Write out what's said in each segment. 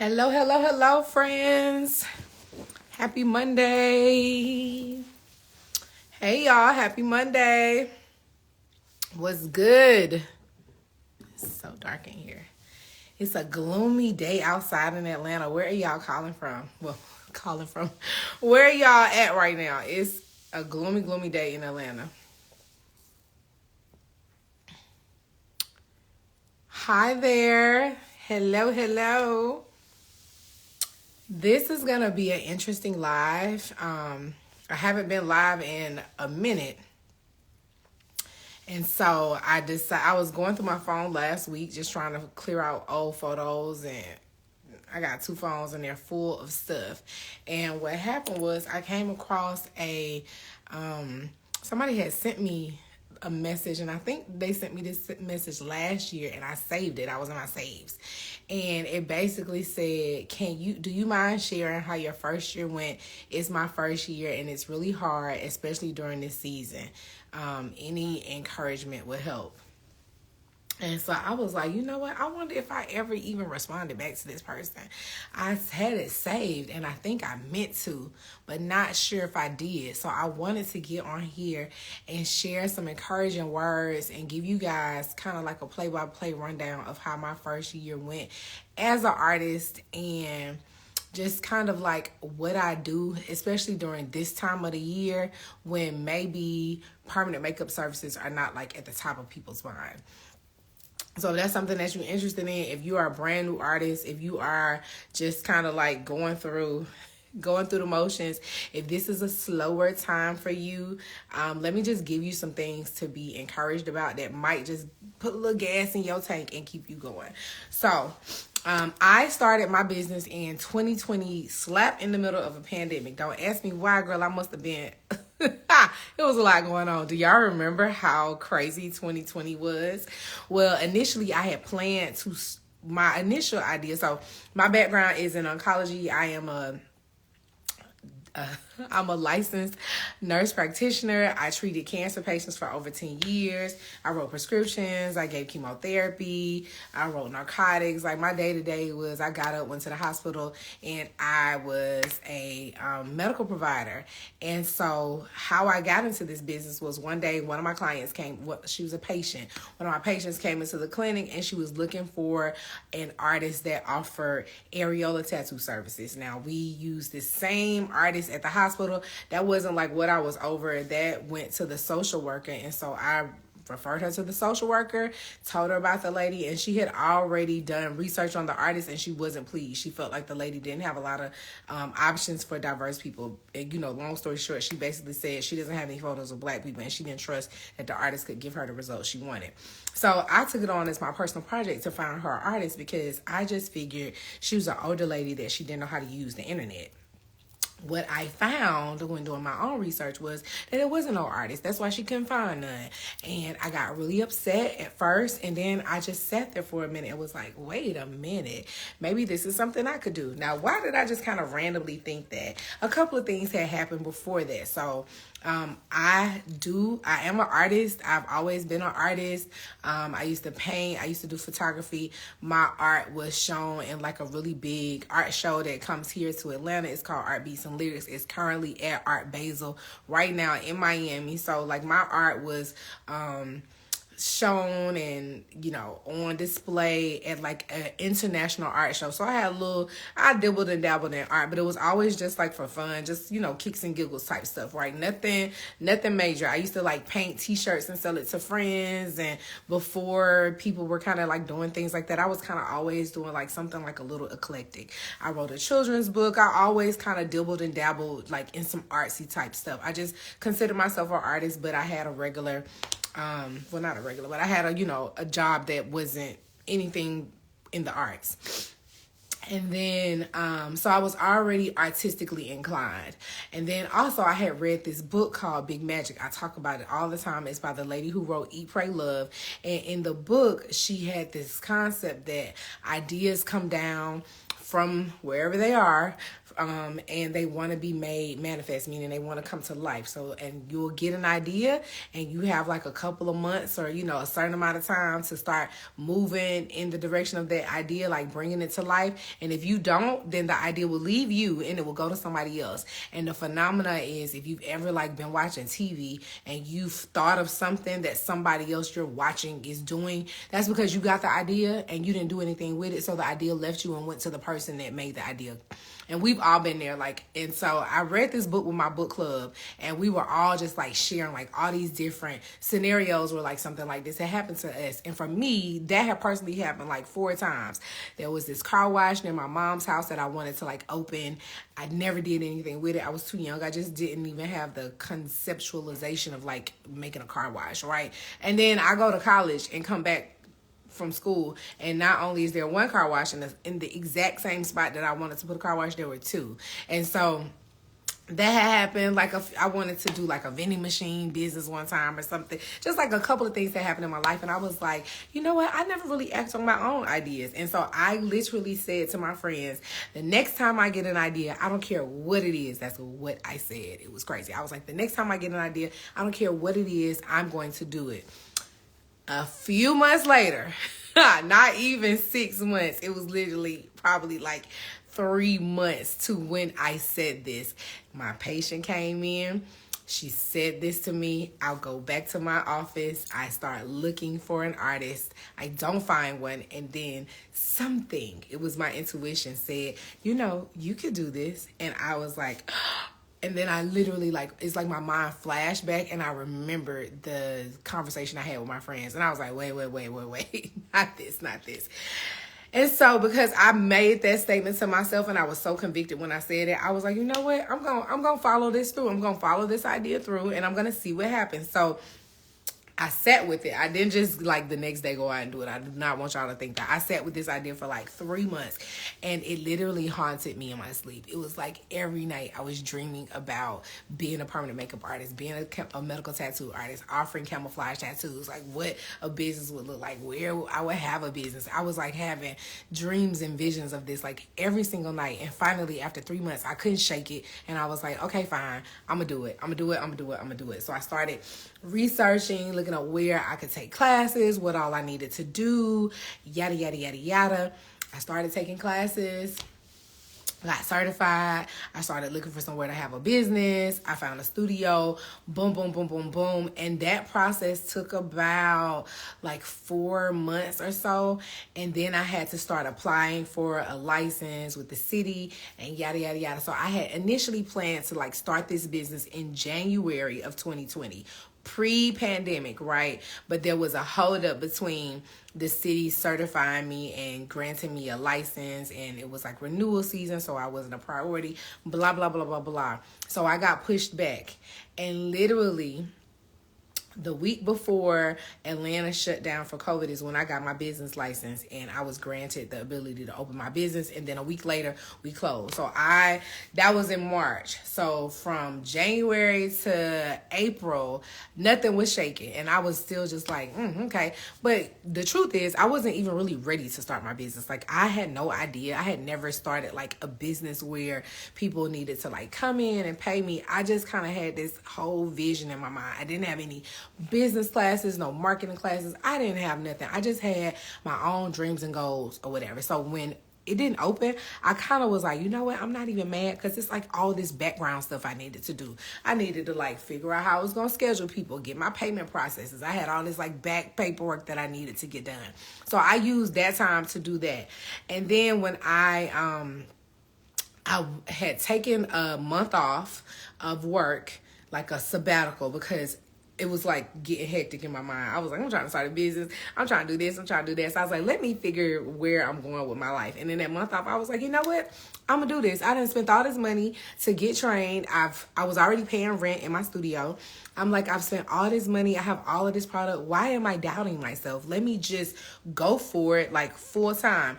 Hello, hello, hello, friends. Happy Monday. Hey, y'all. Happy Monday. What's good? It's so dark in here. It's a gloomy day outside in Atlanta. Where are y'all calling from? Well, calling from. Where are y'all at right now? It's a gloomy, gloomy day in Atlanta. Hi there. Hello, hello. This is going to be an interesting live. I haven't been live in a minute. And so I was going through my phone last week just trying to clear out old photos, and I got 2 phones and they're full of stuff. And what happened was I came across somebody had sent me a message, and I think they sent me this message last year, and I saved it. I was in my saves, and it basically said, do you mind sharing how your first year went? It's my first year and it's really hard, especially during this season. Any encouragement would help. And so I was like, you know what? I wonder if I ever even responded back to this person. I had it saved, and I think I meant to, but not sure if I did. So I wanted to get on here and share some encouraging words and give you guys kind of like a play-by-play rundown of how my first year went as an artist, and just kind of like what I do, especially during this time of the year when maybe permanent makeup services are not like at the top of people's mind. So if that's something that you're interested in, if you are a brand new artist, if you are just kind of like going through the motions, if this is a slower time for you, let me just give you some things to be encouraged about that might just put a little gas in your tank and keep you going. So I started my business in 2020, slap in the middle of a pandemic. Don't ask me why, girl. I must have been... It was a lot going on. Do y'all remember how crazy 2020 was? Well, initially I had planned to... My initial idea... So my background is in oncology. I'm a licensed nurse practitioner. I treated cancer patients for over 10 years. I wrote prescriptions. I gave chemotherapy. I wrote narcotics. Like my day-to-day was I got up, went to the hospital, and I was a medical provider. And so how I got into this business was one day one of my clients came. She was a patient. One of my patients came into the clinic, and she was looking for an artist that offered areola tattoo services. Now, we use the same artist at the hospital. That wasn't like what I was over. That went to the social worker. And so I referred her to the social worker, told her about the lady, and she had already done research on the artist, and she wasn't pleased. She felt like the lady didn't have a lot of options for diverse people. And, long story short, she basically said she doesn't have any photos of Black people, and she didn't trust that the artist could give her the results she wanted. So I took it on as my personal project to find her artist, because I just figured she was an older lady that she didn't know how to use the internet. What I found when doing my own research was that it wasn't no artist. That's why she couldn't find none. And I got really upset at first. And then I just sat there for a minute and was like, wait a minute. Maybe this is something I could do. Now, why did I just kind of randomly think that? A couple of things had happened before that. So I am an artist. I've always been an artist. I used to paint. I used to do photography. My art was shown in like a really big art show that comes here to Atlanta. It's called Art Beats and Lyrics. It's currently at Art Basel right now in Miami. So like my art was shown and on display at like an international art show. So I dibbled and dabbled in art, but it was always just like for fun, just kicks and giggles type stuff, right? Nothing major. I used to like paint t-shirts and sell it to friends, and before people were kind of like doing things like that, I was kind of always doing like something like a little eclectic. I wrote a children's book. I always kind of dibbled and dabbled like in some artsy type stuff. I just considered myself an artist, but I had a regular not a regular, but I had a job that wasn't anything in the arts. And then, so I was already artistically inclined. And then also I had read this book called Big Magic. I talk about it all the time. It's by the lady who wrote Eat, Pray, Love. And in the book, she had this concept that ideas come down from wherever they are, and they want to be made manifest, meaning they want to come to life. So, and you'll get an idea, and you have like a couple of months or, a certain amount of time to start moving in the direction of that idea, like bringing it to life. And if you don't, then the idea will leave you and it will go to somebody else. And the phenomena is, if you've ever like been watching TV and you've thought of something that somebody else you're watching is doing, that's because you got the idea and you didn't do anything with it. So the idea left you and went to the person that made the idea. And we've all been there, and so I read this book with my book club, and we were all just like sharing like all these different scenarios where like something like this had happened to us. And for me, that had personally happened like 4 times. There was this car wash near my mom's house that I wanted to like open. I never did anything with it. I was too young. I just didn't even have the conceptualization of like making a car wash, right? And then I go to college and come back from school, and not only is there one car wash in the exact same spot that I wanted to put a car wash, there were 2. And so that had happened. I wanted to do like a vending machine business one time or something, just like a couple of things that happened in my life. And I was like, you know what, I never really act on my own ideas. And so I literally said to my friends, the next time I get an idea, I don't care what it is. That's what I said. It was crazy. I was like, the next time I get an idea, I don't care what it is, I'm going to do it. A few months later, not even 6 months, it was literally probably like 3 months to when I said this. My patient came in. She said this to me. I'll go back to my office. I start looking for an artist. I don't find one. And then something, it was my intuition, said, you could do this. And I was like, and then I literally it's like my mind flashed back and I remembered the conversation I had with my friends. And I was like, wait, not this. And so because I made that statement to myself and I was so convicted when I said it, I was like, you know what? I'm going to follow this through. I'm going to follow this idea through and I'm going to see what happens. So I sat with it. I didn't just like the next day go out and do it. I do not want y'all to think that. I sat with this idea for like 3 months and it literally haunted me in my sleep. It was like every night I was dreaming about being a permanent makeup artist, being a medical tattoo artist, offering camouflage tattoos, like what a business would look like, where I would have a business. I was like having dreams and visions of this like every single night. And finally, after 3 months, I couldn't shake it. And I was like, okay, fine. I'm going to do it. So I started researching, looking at where I could take classes, what all I needed to do, yada, yada, yada, yada. I started taking classes, got certified. I started looking for somewhere to have a business. I found a studio, boom, boom, boom, boom, boom. And that process took about like 4 months or so. And then I had to start applying for a license with the city and yada, yada, yada. So I had initially planned to like start this business in January of 2020. Pre-pandemic, right? But there was a holdup between the city certifying me and granting me a license, and it was like renewal season, so I wasn't a priority, blah, blah, blah, blah, blah. So I got pushed back, and literally the week before Atlanta shut down for COVID is when I got my business license and I was granted the ability to open my business. And then a week later we closed. So that was in March. So from January to April, nothing was shaking. And I was still just like, okay. But the truth is I wasn't even really ready to start my business. Like I had no idea. I had never started like a business where people needed to like come in and pay me. I just kind of had this whole vision in my mind. I didn't have any business classes, no marketing classes. I didn't have nothing. I just had my own dreams and goals or whatever. So when it didn't open, I kind of was like, you know what? I'm not even mad because it's like all this background stuff I needed to do. I needed to like figure out how I was going to schedule people, get my payment processes. I had all this like back paperwork that I needed to get done. So I used that time to do that. And then when I had taken a month off of work, like a sabbatical, because it was like getting hectic in my mind. I was like, I'm trying to start a business. I'm trying to do this. I'm trying to do that. So I was like, let me figure where I'm going with my life. And then that month off, I was like, you know what? I'm going to do this. I done spent all this money to get trained. I was already paying rent in my studio. I'm like, I've spent all this money. I have all of this product. Why am I doubting myself? Let me just go for it like full time.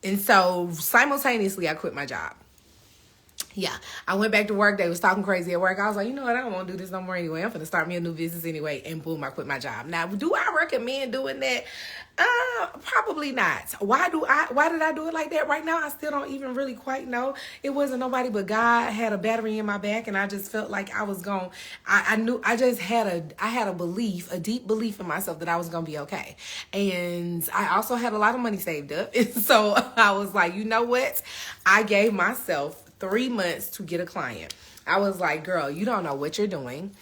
And so simultaneously, I quit my job. Yeah, I went back to work. They was talking crazy at work. I was like, you know what? I don't want to do this no more anyway. I'm going to start me a new business anyway. And boom, I quit my job. Now, do I recommend doing that? Probably not. Why did I do it like that? Right now, I still don't even really quite know. It wasn't nobody but God had a battery in my back, and I just felt like I was going. I knew I just had a belief, a deep belief in myself that I was gonna be okay. And I also had a lot of money saved up, and so I was like, you know what? I gave myself 3 months to get a client. I was like, girl, you don't know what you're doing.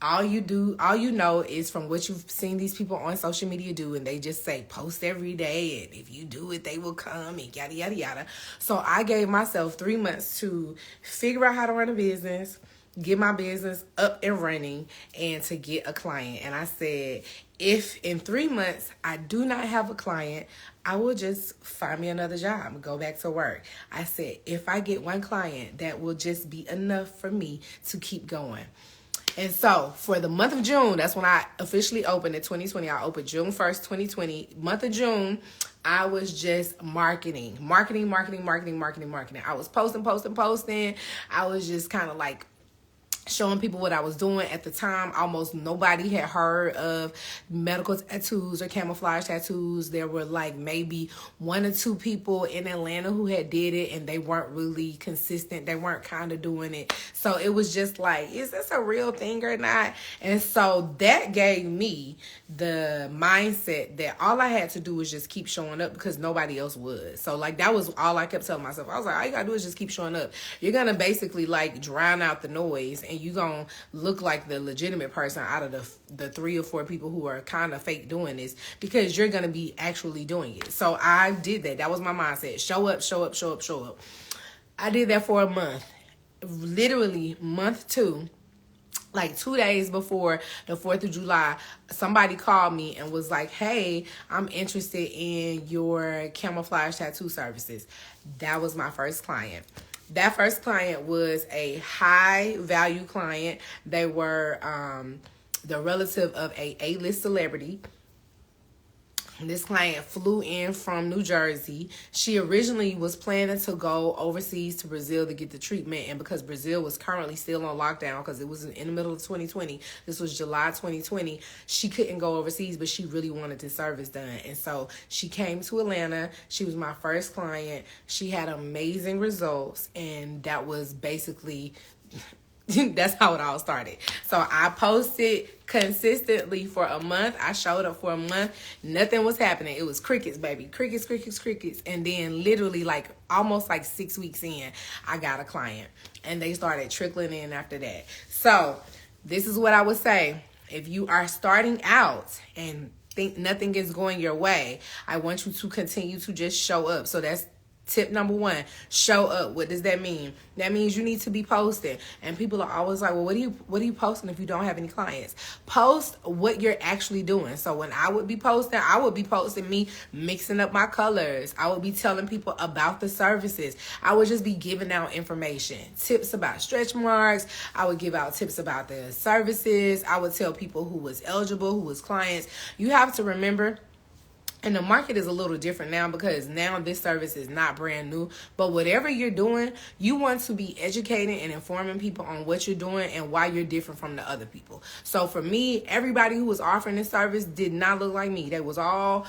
All you know is from what you've seen these people on social media do, and they just say post every day, and if you do it, they will come, and yada, yada, yada. So I gave myself 3 months to figure out how to run a business, get my business up and running, and to get a client. And I said, if in 3 months I do not have a client, I will just find me another job and go back to work. I said, if I get one client, that will just be enough for me to keep going. And so for the month of June, that's when I officially opened in 2020. I opened June 1st, 2020. Month of June, I was just marketing. I was posting. I was just kind of like showing people what I was doing. At the time, almost nobody had heard of medical tattoos or camouflage tattoos. There were like maybe 1 or 2 people in Atlanta who had did it, and they weren't really consistent. They weren't kind of doing it. So it was just like, is this a real thing or not? And so that gave me the mindset that all I had to do was just keep showing up, because nobody else would. So like, that was all I kept telling myself. I was like, all you gotta do is just keep showing up. You're gonna basically like drown out the noise, and you gonna look like the legitimate person out of the 3 or 4 people who are kind of fake doing this, because you're gonna be actually doing it. So I did that. That was my mindset. Show up. I did that for a month. Literally month 2, like 2 days before the 4th of July, somebody called me and was like, hey, I'm interested in your camouflage tattoo services. That was my first client. That first client was a high value client. They were the relative of a A-list celebrity. This client flew in from New Jersey. She originally was planning to go overseas to Brazil to get the treatment. And because Brazil was currently still on lockdown, because it was in the middle of 2020, this was July 2020, she couldn't go overseas, but she really wanted the service done. And so she came to Atlanta. She was my first client. She had amazing results. And that was basically... that's how it all started. So I posted consistently for a month. I showed up for a month. Nothing was happening. It was crickets, baby. Crickets. And then literally like almost like 6 weeks in, I got a client. And they started trickling in after that. So this is what I would say. If you are starting out and think nothing is going your way, I want you to continue to just show up. So that's tip number 1, show up. What does that mean? That means you need to be posting. And people are always like, well, what are you posting if you don't have any clients? Post what you're actually doing. So when I would be posting me mixing up my colors. I would be telling people about the services. I would just be giving out information, tips about stretch marks. I would give out tips about the services. I would tell people who was eligible, who was clients. You have to remember, and the market is a little different now, because now this service is not brand new. But whatever you're doing, you want to be educating and informing people on what you're doing and why you're different from the other people. So for me, everybody who was offering this service did not look like me. They was all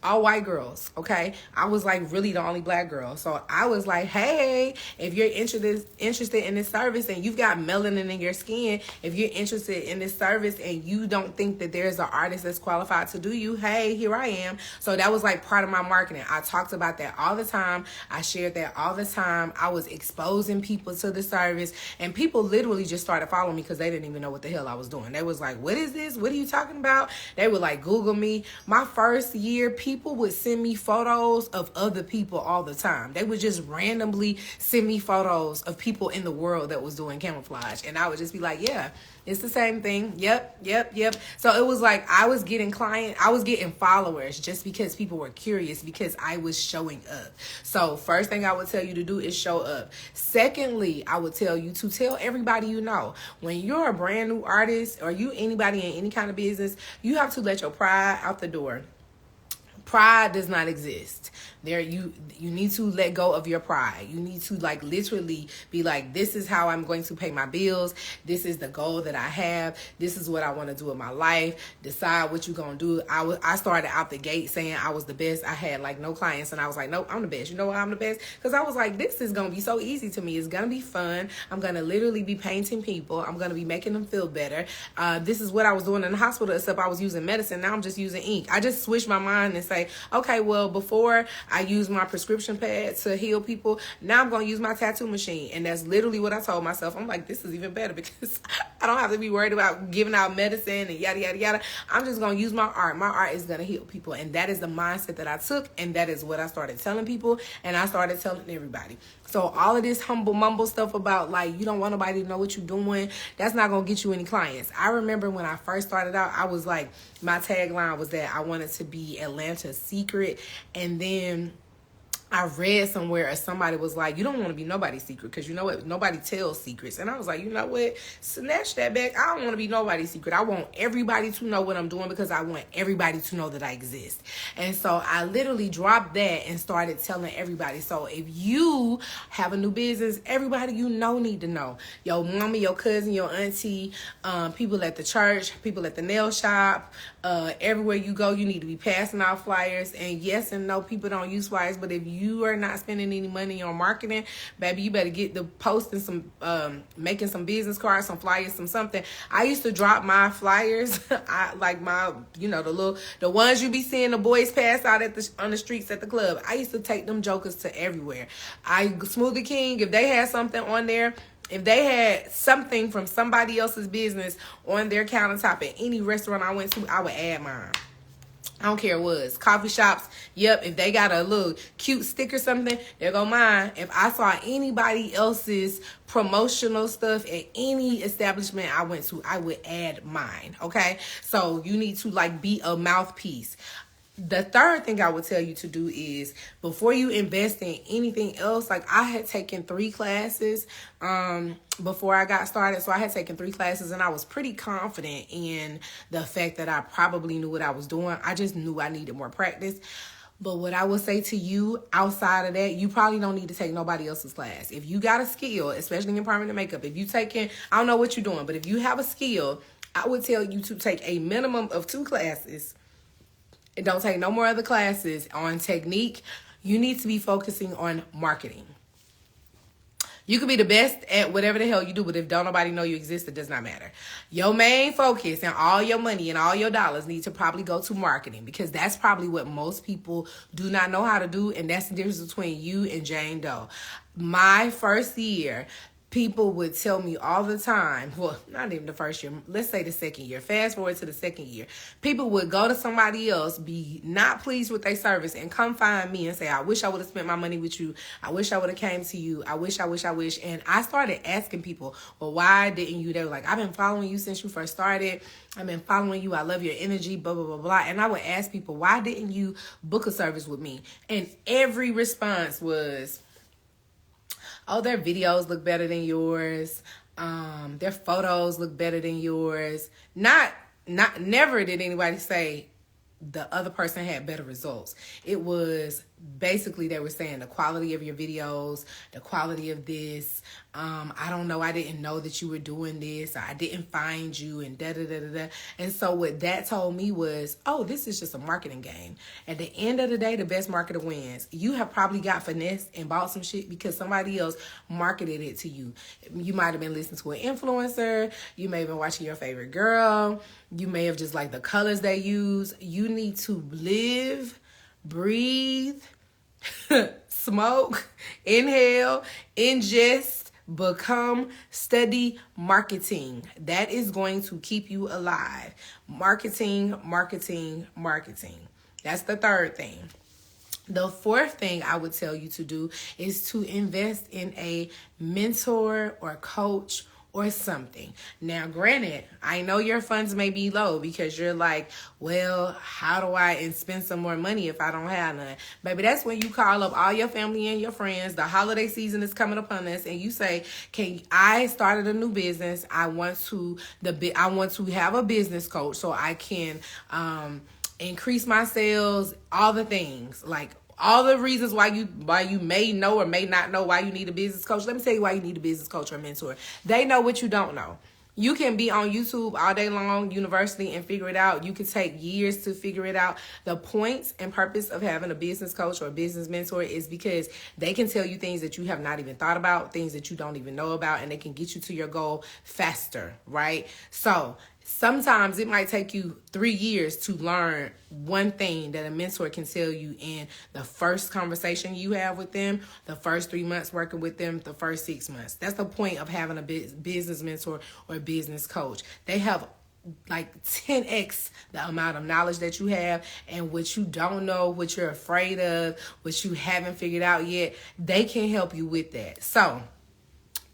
white girls, okay? I was like really the only black girl. So I was like, hey, if you're interested in this service and you've got melanin in your skin, if you're interested in this service and you don't think that there's an artist that's qualified to do you, hey, here I am. So that was like part of my marketing. I talked about that all the time. I shared that all the time. I was exposing people to the service, and people literally just started following me because they didn't even know what the hell I was doing. They was like, what is this? What are you talking about? They would like Google me. My first year, people would send me photos of other people all the time. They would just randomly send me photos of people in the world that was doing camouflage. And I would just be like, yeah, it's the same thing. Yep. So it was like I was getting followers just because people were curious, because I was showing up. So first thing I would tell you to do is show up. Secondly, I would tell you to tell everybody you know. When you're a brand new artist or you anybody in any kind of business, you have to let your pride out the door. Pride does not exist. You need to let go of your pride. You need to like literally be like, this is how I'm going to pay my bills. This is the goal that I have. This is what I want to do in my life. Decide what you're going to do. I started out the gate saying I was the best. I had like no clients, and I was like, nope, I'm the best. You know why I'm the best? Because I was like, this is going to be so easy to me. It's going to be fun. I'm going to literally be painting people. I'm going to be making them feel better. This is what I was doing in the hospital, except I was using medicine. Now I'm just using ink. I just switched my mind and say, okay, well, before I used my prescription pad to heal people, now I'm going to use my tattoo machine. And that's literally what I told myself. I'm like, this is even better because I don't have to be worried about giving out medicine and yada, yada, yada. I'm just going to use my art. My art is going to heal people. And that is the mindset that I took. And that is what I started telling people. And I started telling everybody. So all of this humble mumble stuff about like, you don't want nobody to know what you're doing, that's not going to get you any clients. I remember when I first started out, I was like, my tagline was that I wanted to be Atlanta's secret. And then I read somewhere or somebody was like, you don't want to be nobody's secret because you know what? Nobody tells secrets. And I was like, you know what? Snatch that back. I don't want to be nobody's secret. I want everybody to know what I'm doing because I want everybody to know that I exist. And so I literally dropped that and started telling everybody. So if you have a new business, everybody you know need to know. Your mama, your cousin, your auntie, people at the church, people at the nail shop, everywhere you go, you need to be passing out flyers. And yes and no, people don't use flyers, but if you are not spending any money on marketing, baby, you better get the posting some, making some business cards, some flyers, some something. I used to drop my flyers, I like my, the ones you be seeing the boys pass out on the streets at the club. I used to take them jokers to everywhere. Smoothie King, if they had something on there, if they had something from somebody else's business on their countertop at any restaurant I went to, I would add mine. I don't care what it was. Coffee shops, yep, if they got a little cute stick or something, there go mine. If I saw anybody else's promotional stuff at any establishment I went to, I would add mine, okay? So you need to like be a mouthpiece. The third thing I would tell you to do is before you invest in anything else, like I had taken 3 classes before I got started. So I had taken 3 classes and I was pretty confident in the fact that I probably knew what I was doing. I just knew I needed more practice. But what I would say to you outside of that, you probably don't need to take nobody else's class. If you got a skill, especially in permanent makeup, if you taking, I don't know what you're doing, but if you have a skill, I would tell you to take a minimum of 2 classes. Don't take no more other classes on technique. You need to be focusing on marketing. You could be the best at whatever the hell you do, but if don't nobody know you exist, it does not matter. Your main focus and all your money and all your dollars need to probably go to marketing because that's probably what most people do not know how to do, and that's the difference between you and Jane Doe. My first year, people would tell me all the time, well, not even the first year, let's say the second year, fast forward to the second year, people would go to somebody else, be not pleased with their service, and come find me and say, I wish I would have spent my money with you. I wish I would have came to you. I wish. And I started asking people, well, why didn't you? They were like, I've been following you since you first started. I've been following you. I love your energy, blah, blah, blah, blah. And I would ask people, why didn't you book a service with me? And every response was, oh, their videos look better than yours. Their photos look better than yours. Never did anybody say the other person had better results. It was basically they were saying the quality of your videos, the quality of this. I don't know. I didn't know that you were doing this. I didn't find you and da-da-da-da-da. And so what that told me was, oh, this is just a marketing game. At the end of the day, the best marketer wins. You have probably got finesse and bought some shit because somebody else marketed it to you. You might have been listening to an influencer. You may have been watching your favorite girl. You may have just liked the colors they use. You need to live, breathe, smoke, inhale, ingest, become, study marketing. That is going to keep you alive. Marketing. That's the third thing. The fourth thing I would tell you to do is to invest in a mentor or coach or something. Now, granted, I know your funds may be low because you're like, well, how do I spend some more money if I don't have none? Baby, that's when you call up all your family and your friends. The holiday season is coming upon us, and you say, I started a new business. I want to have a business coach so I can increase my sales, all the things. Like all the reasons why you may know or may not know why you need a business coach. Let me tell you why you need a business coach or a mentor. They know what you don't know. You can be on YouTube all day long, university, and figure it out. You can take years to figure it out. The point and purpose of having a business coach or a business mentor is because they can tell you things that you have not even thought about, things that you don't even know about, and they can get you to your goal faster, right? So sometimes it might take you 3 years to learn one thing that a mentor can tell you in the first conversation you have with them, the first 3 months working with them, the first 6 months. That's the point of having a business mentor or a business coach. They have like 10x the amount of knowledge that you have, and what you don't know, what you're afraid of, what you haven't figured out yet, they can help you with that. So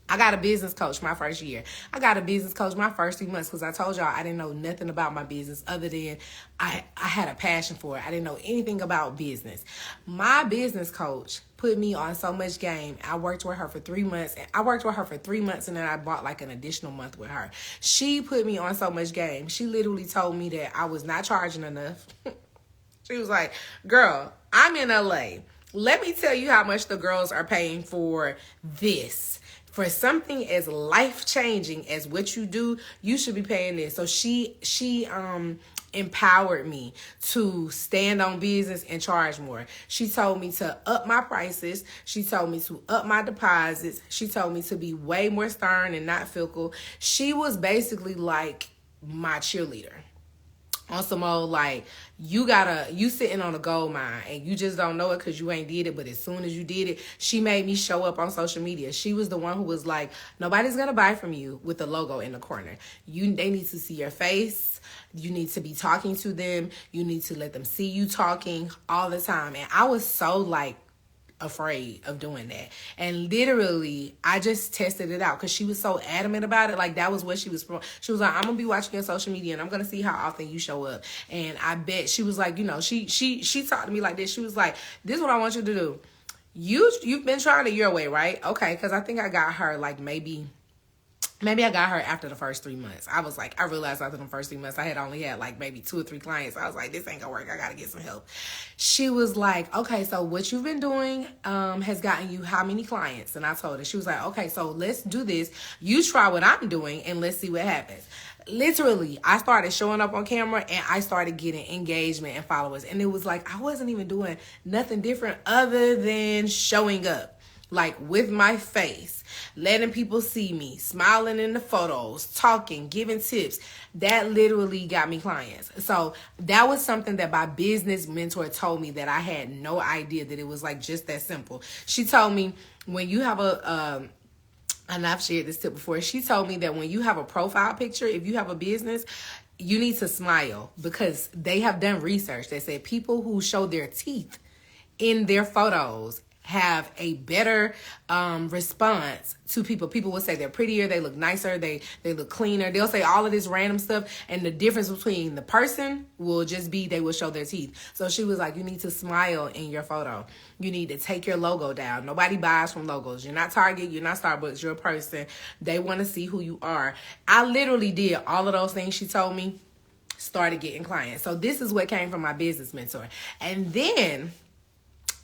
I got a business coach my first year. I got a business coach my first 3 months because I told y'all I didn't know nothing about my business other than I had a passion for it. I didn't know anything about business. My business coach put me on so much game. I worked with her for 3 months. And I worked with her for 3 months, and then I bought like an additional month with her. She put me on so much game. She literally told me that I was not charging enough. She was like, girl, I'm in LA. Let me tell you how much the girls are paying for this. For something as life-changing as what you do, you should be paying this. So she empowered me to stand on business and charge more. She told me to up my prices. She told me to up my deposits. She told me to be way more stern and not fickle. She was basically like my cheerleader. On some old, like, you sitting on a gold mine and you just don't know it because you ain't did it. But as soon as you did it, she made me show up on social media. She was the one who was like, nobody's going to buy from you with the logo in the corner. They need to see your face. You need to be talking to them. You need to let them see you talking all the time. And I was so like, afraid of doing that, and literally I just tested it out because she was so adamant about it. Like that was what she was like, I'm gonna be watching your social media and I'm gonna see how often you show up. And I bet she was like, she talked to me like this. She was like, this is what I want you to do. You've been trying it your way, right? Okay, because I think I got her like maybe I got her after the first 3 months. I was like, I realized after the first 3 months, I had only had like maybe 2 or 3 clients. I was like, this ain't gonna work. I gotta get some help. She was like, okay, so what you've been doing has gotten you how many clients? And I told her, she was like, okay, so let's do this. You try what I'm doing and let's see what happens. Literally, I started showing up on camera and I started getting engagement and followers. And it was like, I wasn't even doing nothing different other than showing up. Like with my face, letting people see me, smiling in the photos, talking, giving tips. That literally got me clients. So that was something that my business mentor told me that I had no idea that it was like just that simple. She told me when you have and I've shared this tip before. She told me that when you have a profile picture, if you have a business, you need to smile because they have done research. They said people who show their teeth in their photos have a better response to people. People will say they're prettier, they look nicer, they look cleaner. They'll say all of this random stuff, and the difference between the person will just be they will show their teeth. So she was like, you need to smile in your photo. You need to take your logo down. Nobody buys from logos. You're not Target, you're not Starbucks, you're a person. They want to see who you are. I literally did all of those things she told me, started getting clients. So this is what came from my business mentor. And then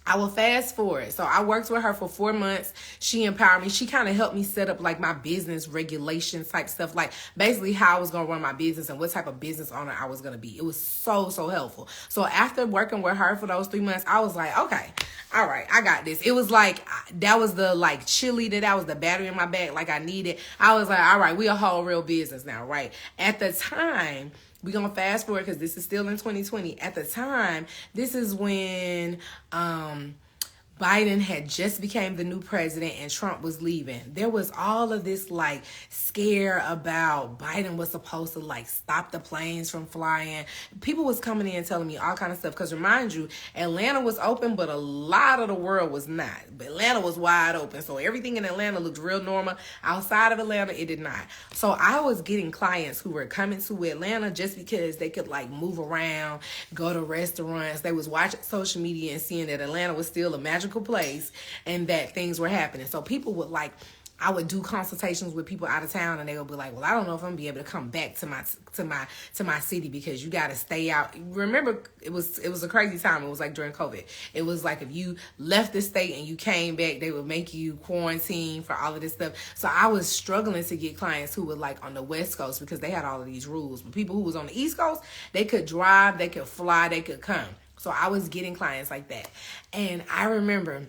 I will fast forward. So I worked with her for 4 months. She empowered me. She kind of helped me set up like my business regulations type stuff, like basically how I was going to run my business and what type of business owner I was going to be. It was so helpful. So after working with her for those 3 months, I was like, okay, all right, I got this. It was like, that was the like cheerleader, that was the battery in my back like I needed. I was like, all right, we a whole real business now, right? At the time, we're going to fast forward because this is still in 2020. At the time, this is when Biden had just became the new president and Trump was leaving. There was all of this like scare about Biden was supposed to like stop the planes from flying. People was coming in and telling me all kind of stuff. Because remind you, Atlanta was open, but a lot of the world was not. But Atlanta was wide open. So everything in Atlanta looked real normal. Outside of Atlanta, it did not. So I was getting clients who were coming to Atlanta just because they could like move around, go to restaurants. They was watching social media and seeing that Atlanta was still a magical place and that things were happening. So people would like I would do consultations with people out of town, and they would be like, well, I don't know if I'm gonna be able to come back to my city because you got to stay out. Remember, it was a crazy time. It was like during COVID. It was like if you left the state and you came back, they would make you quarantine for all of this stuff. So I was struggling to get clients who were like on the West Coast because they had all of these rules. But people who was on the East Coast, they could drive, they could fly, they could come. So I was getting clients like that. And I remember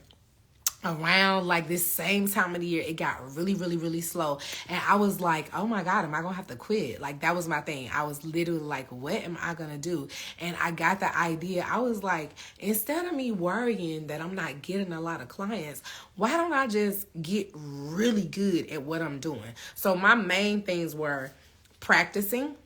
around like this same time of the year, it got really, really, really slow. And I was like, oh my God, am I going to have to quit? Like, that was my thing. I was literally like, what am I going to do? And I got the idea. I was like, instead of me worrying that I'm not getting a lot of clients, why don't I just get really good at what I'm doing? So my main things were practicing.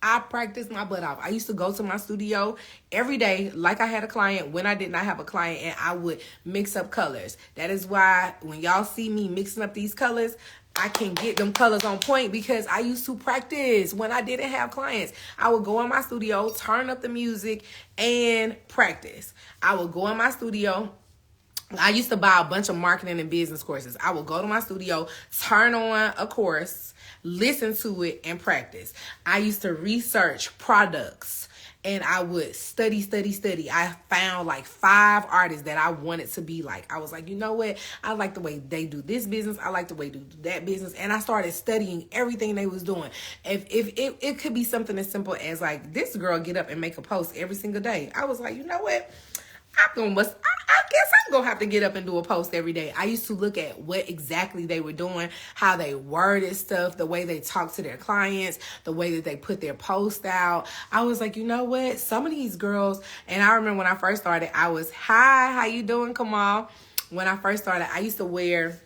I practiced my butt off. I used to go to my studio every day like I had a client when I did not have a client, and I would mix up colors. That is why when y'all see me mixing up these colors, I can get them colors on point because I used to practice when I didn't have clients. I would go in my studio, turn up the music, and practice. I would go in my studio. I used to buy a bunch of marketing and business courses. I would go to my studio, turn on a course, listen to it, and practice. I used to research products, and I would study. I found like 5 artists that I wanted to be like. I was like, you know what? I like the way they do this business. I like the way they do that business. And I started studying everything they was doing. If it could be something as simple as like, this girl get up and make a post every single day. I was like, you know what? I guess I'm going to have to get up and do a post every day. I used to look at what exactly they were doing, how they worded stuff, the way they talked to their clients, the way that they put their post out. I was like, you know what? Some of these girls, and I remember when I first started, I was, hi, how you doing, Kamal? When I first started, I used to wear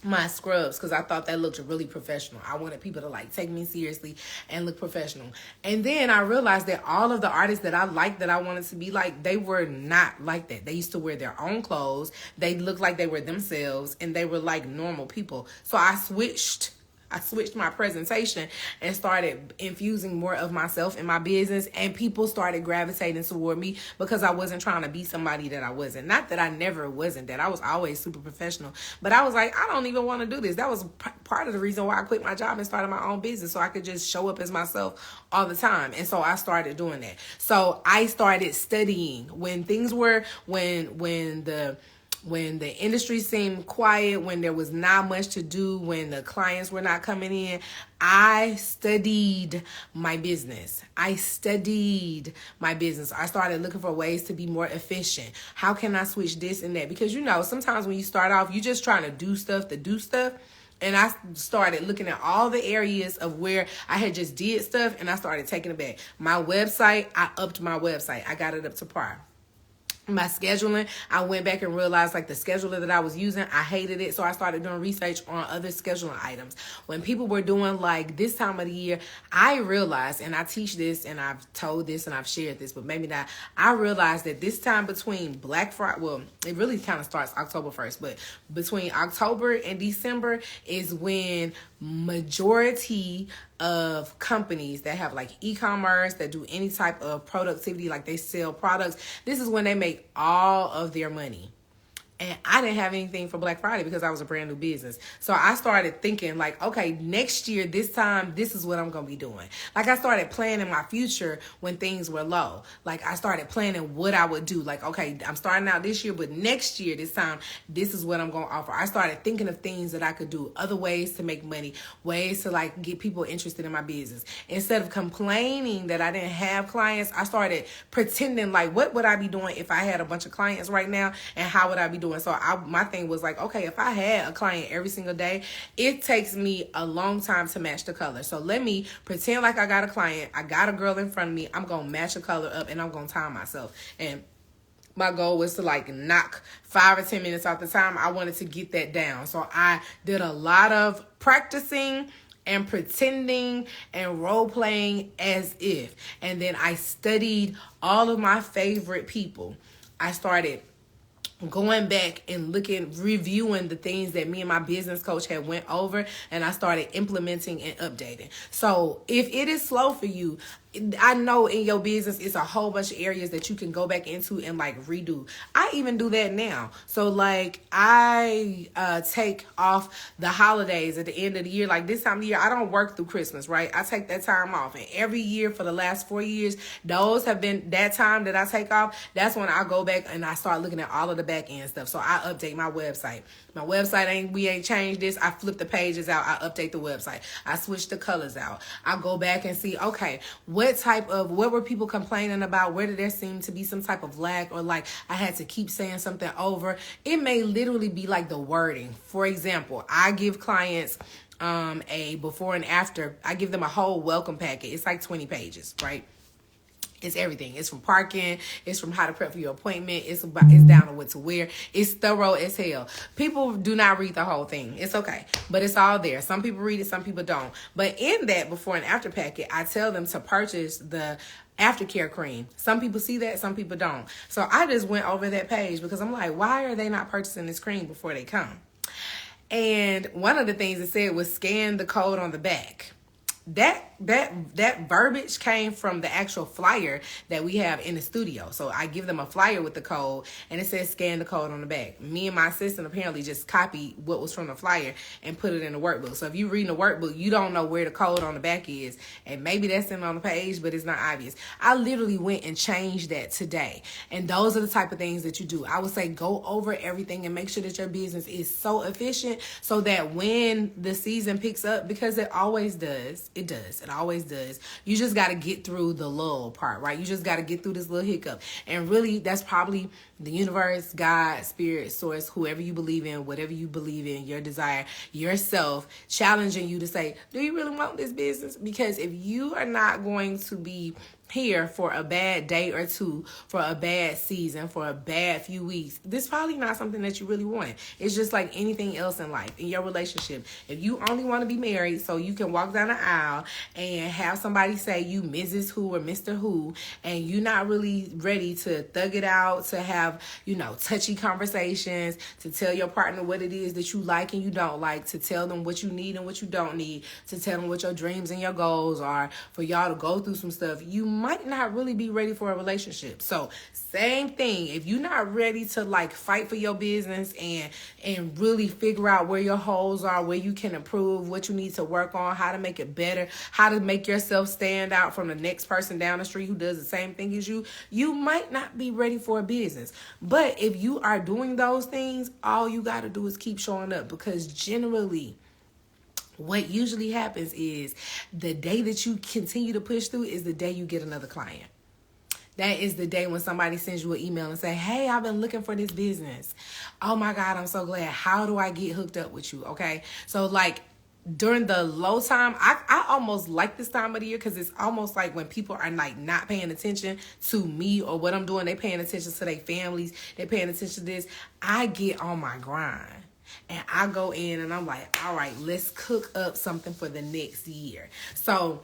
my scrubs because I thought that looked really professional. I wanted people to like take me seriously and look professional. And then I realized that all of the artists that I liked, that I wanted to be like, they were not like that. They used to wear their own clothes. They looked like they were themselves, and they were like normal people. So I switched my presentation and started infusing more of myself in my business, and people started gravitating toward me because I wasn't trying to be somebody that I wasn't. Not that I never wasn't that. I was always super professional, but I was like, I don't even want to do this. That was part of the reason why I quit my job and started my own business, so I could just show up as myself all the time. And so I started doing that. So I started studying when things were, when the industry seemed quiet, when there was not much to do, when the clients were not coming in. I studied my business. I started looking for ways to be more efficient. How can I switch this and that? Because, you know, sometimes when you start off, you're just trying to do stuff. And I started looking at all the areas of where I had just did stuff, and I started taking it back. My website, I upped my website. I got it up to par. My scheduling, I went back and realized like the scheduler that I was using, I hated it. So I started doing research on other scheduling items. When people were doing like this time of the year, I realized, and I teach this and I've told this and I've shared this, but maybe not. I realized that this time between Black Friday, well, it really kind of starts October 1st, but between October and December is when majority of companies that have like e-commerce, that do any type of productivity, like they sell products, this is when they make all of their money. And I didn't have anything for Black Friday because I was a brand new business. So I started thinking like, okay, next year, this time, this is what I'm going to be doing. Like I started planning my future when things were low. Like I started planning what I would do. Like, okay, I'm starting out this year, but next year, this time, this is what I'm going to offer. I started thinking of things that I could do, other ways to make money, ways to like get people interested in my business. Instead of complaining that I didn't have clients, I started pretending like, what would I be doing if I had a bunch of clients right now, and how would I be doing? So my thing was like, okay, if I had a client every single day, it takes me a long time to match the color. So let me pretend like I got a client. I got a girl in front of me. I'm going to match the color up, and I'm going to time myself. And my goal was to like knock 5 or 10 minutes off the time. I wanted to get that down. So I did a lot of practicing and pretending and role playing as if. And then I studied all of my favorite people. I started going back and reviewing the things that me and my business coach had went over, and I started implementing and updating. So if it is slow for you, I know in your business, it's a whole bunch of areas that you can go back into and like redo. I even do that now. So like I take off the holidays at the end of the year. Like this time of the year, I don't work through Christmas, right? I take that time off. And every year for the last 4 years, those have been that time that I take off. That's when I go back and I start looking at all of the back end stuff. So I update my website. My website we ain't changed this. I flip the pages out. I update the website. I switch the colors out. I go back and see, okay, what were people complaining about? Where did there seem to be some type of lag, or like I had to keep saying something over? It may literally be like the wording. For example, I give clients a before and after. I give them a whole welcome packet. It's like 20 pages, right? It's everything. It's from parking. It's from how to prep for your appointment. It's down to what to wear. It's thorough as hell. People do not read the whole thing. It's okay. But it's all there. Some people read it. Some people don't. But in that before and after packet, I tell them to purchase the aftercare cream. Some people see that. Some people don't. So I just went over that page because I'm like, why are they not purchasing this cream before they come? And one of the things it said was scan the code on the back. That verbiage came from the actual flyer that we have in the studio. So I give them a flyer with the code and it says scan the code on the back. Me and my assistant apparently just copied what was from the flyer and put it in the workbook. So if you're reading the workbook, you don't know where the code on the back is. And maybe that's in on the page, but it's not obvious. I literally went and changed that today. And those are the type of things that you do. I would say go over everything and make sure that your business is so efficient so that when the season picks up, because it always does, it does. It always does. You just got to get through the lull part, right? You just got to get through this little hiccup. And really, that's probably the universe, God, spirit, source, whoever you believe in, whatever you believe in, your desire, yourself, challenging you to say, do you really want this business? Because if you are not going to be here for a bad day or two, for a bad season, for a bad few weeks, this is probably not something that you really want. It's just like anything else in life, in your relationship. If you only want to be married so you can walk down the aisle and have somebody say you Mrs. Who or Mr. Who, and you're not really ready to thug it out, to have, touchy conversations, to tell your partner what it is that you like and you don't like, to tell them what you need and what you don't need, to tell them what your dreams and your goals are, for y'all to go through some stuff, you might not really be ready for a relationship. So same thing, if you're not ready to like fight for your business and really figure out where your holes are, where you can improve, what you need to work on, how to make it better, how to make yourself stand out from the next person down the street who does the same thing as you, you might not be ready for a business. But if you are doing those things, all you got to do is keep showing up, because generally what usually happens is the day that you continue to push through is the day you get another client. That is the day when somebody sends you an email and say, hey, I've been looking for this business. Oh my God, I'm so glad. How do I get hooked up with you? Okay. So like during the low time, I almost like this time of the year, because it's almost like when people are like not paying attention to me or what I'm doing, they paying attention to their families, they paying attention to this. I get on my grind. And I go in and I'm like, all right, let's cook up something for the next year. So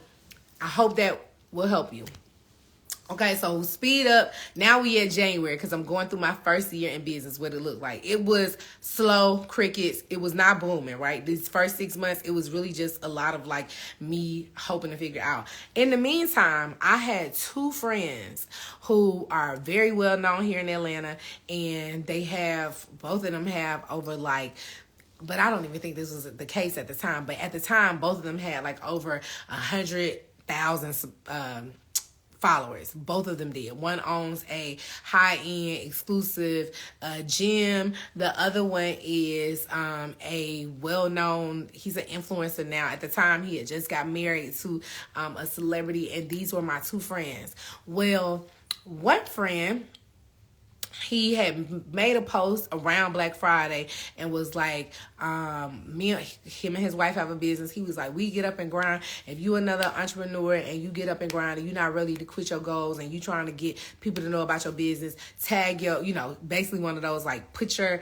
I hope that will help you. Okay, so speed up. Now we at January, because I'm going through my first year in business, what it looked like. It was slow, crickets. It was not booming, right? These first 6 months, it was really just a lot of like me hoping to figure out. In the meantime, I had 2 friends who are very well known here in Atlanta, and both of them have over like, but I don't even think this was the case at the time. But at the time, both of them had like over 100,000 followers. Both of them did. One owns a high-end exclusive gym. The other one is a well-known, he's an influencer now. At the time, he had just got married to a celebrity, and these were my 2 friends. Well, one friend, he had made a post around Black Friday and was like, him and his wife have a business. He was like, we get up and grind. If you another entrepreneur and you get up and grind and you're not ready to quit your goals and you trying to get people to know about your business, tag your, basically one of those like put your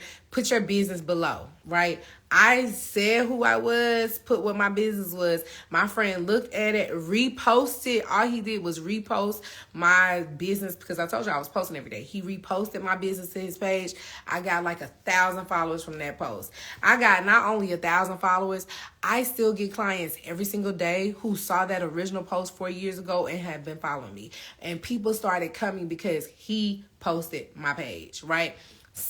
business below, right? I said who I was, put what my business was. My friend looked at it, reposted. All he did was repost my business because I told you I was posting every day. He reposted my business to his page. I got like 1,000 followers from that post. I got not only 1,000 followers, I still get clients every single day who saw that original post 4 years ago and have been following me. And people started coming because he posted my page, right?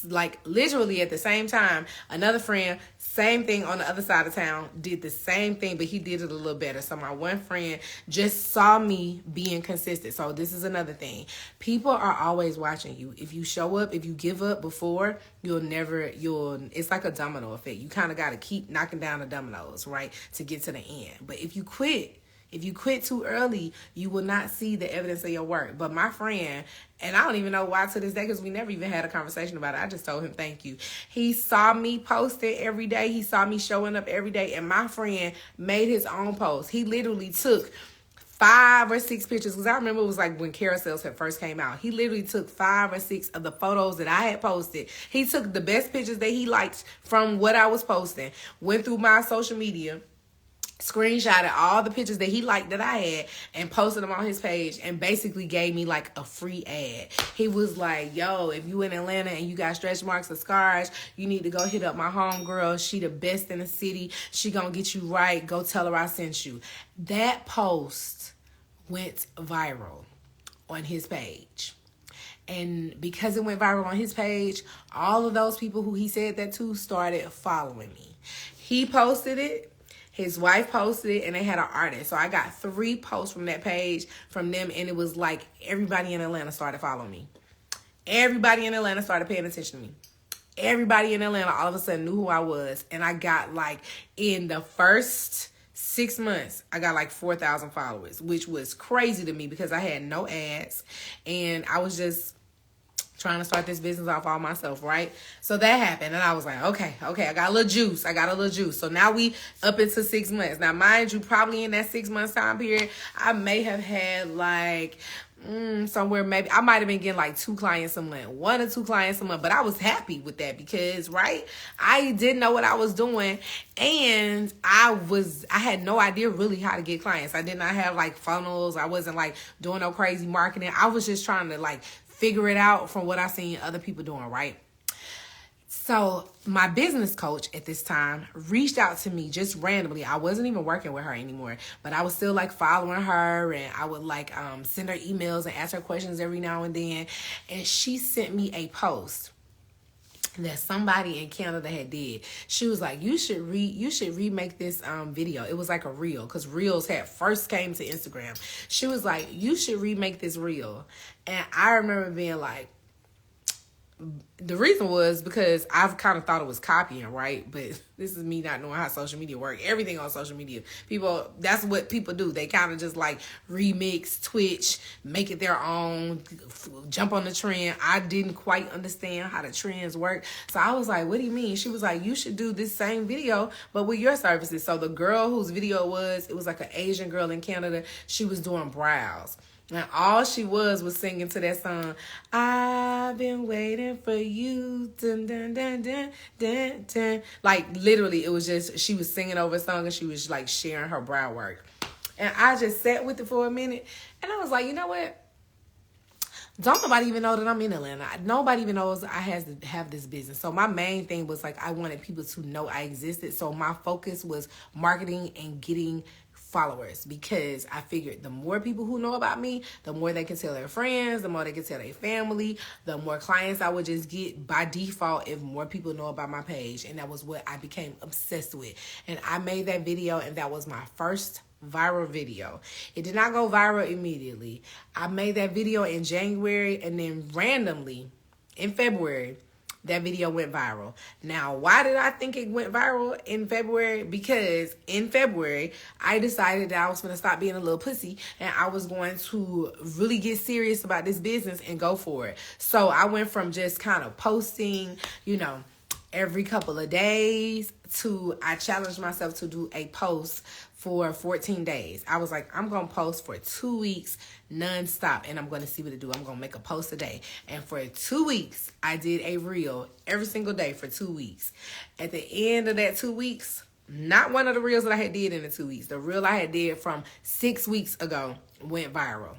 Like literally at the same time, another friend, same thing on the other side of town, did the same thing, but he did it a little better. So my one friend just saw me being consistent. So this is another thing. People are always watching you. If you show up, if you give up before, it's like a domino effect. You kind of got to keep knocking down the dominoes, right, to get to the end. But if you quit too early, you will not see the evidence of your work. But my friend, and I don't even know why to this day because we never even had a conversation about it. I just told him thank you. He saw me posting every day. He saw me showing up every day. And my friend made his own post. He literally took 5 or 6 pictures, because I remember it was like when carousels had first came out. He literally took 5 or 6 of the photos that I had posted. He took the best pictures that he liked from what I was posting, went through my social media, screenshotted all the pictures that he liked that I had and posted them on his page and basically gave me like a free ad. He was like, yo, if you in Atlanta and you got stretch marks or scars, you need to go hit up my homegirl. She the best in the city. She gonna get you right. Go tell her I sent you. That post went viral on his page. And because it went viral on his page, all of those people who he said that to started following me. He posted it. His wife posted it, and they had an artist. So I got 3 posts from that page from them, and it was like everybody in Atlanta started following me. Everybody in Atlanta started paying attention to me. Everybody in Atlanta all of a sudden knew who I was. And I got like, in the first 6 months, I got like 4,000 followers, which was crazy to me because I had no ads. And I was just trying to start this business off all myself, right? So that happened, and I was like, okay, I got a little juice. So now we up into 6 months. Now, mind you, probably in that 6 months time period, I may have had like somewhere, maybe I might have been getting like 2 clients a month, 1 or 2 clients a month, but I was happy with that because, right, I didn't know what I was doing, and I had no idea really how to get clients. I did not have like funnels. I wasn't like doing no crazy marketing. I was just trying to like figure it out from what I seen other people doing, right? So my business coach at this time reached out to me just randomly. I wasn't even working with her anymore, but I was still like following her, and I would like send her emails and ask her questions every now and then. And she sent me a post that somebody in Canada had did. She was like, you should remake this video. It was like a reel, because reels had first came to Instagram. She was like, you should remake this reel. And I remember being like, the reason was because I've kind of thought it was copying, right? But this is me not knowing how social media works. Everything on social media, people, that's what people do. They kind of just like remix, twitch, make it their own, jump on the trend. I didn't quite understand how the trends work. So I was like, what do you mean? She was like, you should do this same video, but with your services. So the girl whose video it was like an Asian girl in Canada. She was doing brows. And all she was singing to that song, I've been waiting for you. Dun, dun, dun, dun, dun, dun. Like, literally, it was just, she was singing over a song and she was, like, sharing her brow work. And I just sat with it for a minute. And I was like, you know what? Don't nobody even know that I'm in Atlanta. Nobody even knows I have this business. So my main thing was, like, I wanted people to know I existed. So my focus was marketing and getting followers, because I figured the more people who know about me, the more they can tell their friends, the more they can tell their family, the more clients I would just get by default if more people know about my page. And that was what I became obsessed with. And I made that video, and that was my first viral video. It did not go viral immediately. I made that video in January, and then randomly in February, that video went viral. Now, why did I think it went viral in February? Because in February, I decided that I was going to stop being a little pussy, and I was going to really get serious about this business and go for it. So I went from just kind of posting, every couple of days to, I challenged myself to do a post for 14 days. I was like, I'm going to post for 2 weeks nonstop, and I'm going to see what it do. I'm going to make a post a day. And for 2 weeks, I did a reel every single day for 2 weeks. At the end of that 2 weeks, not one of the reels that I had did in the 2 weeks, the reel I had did from 6 weeks ago went viral.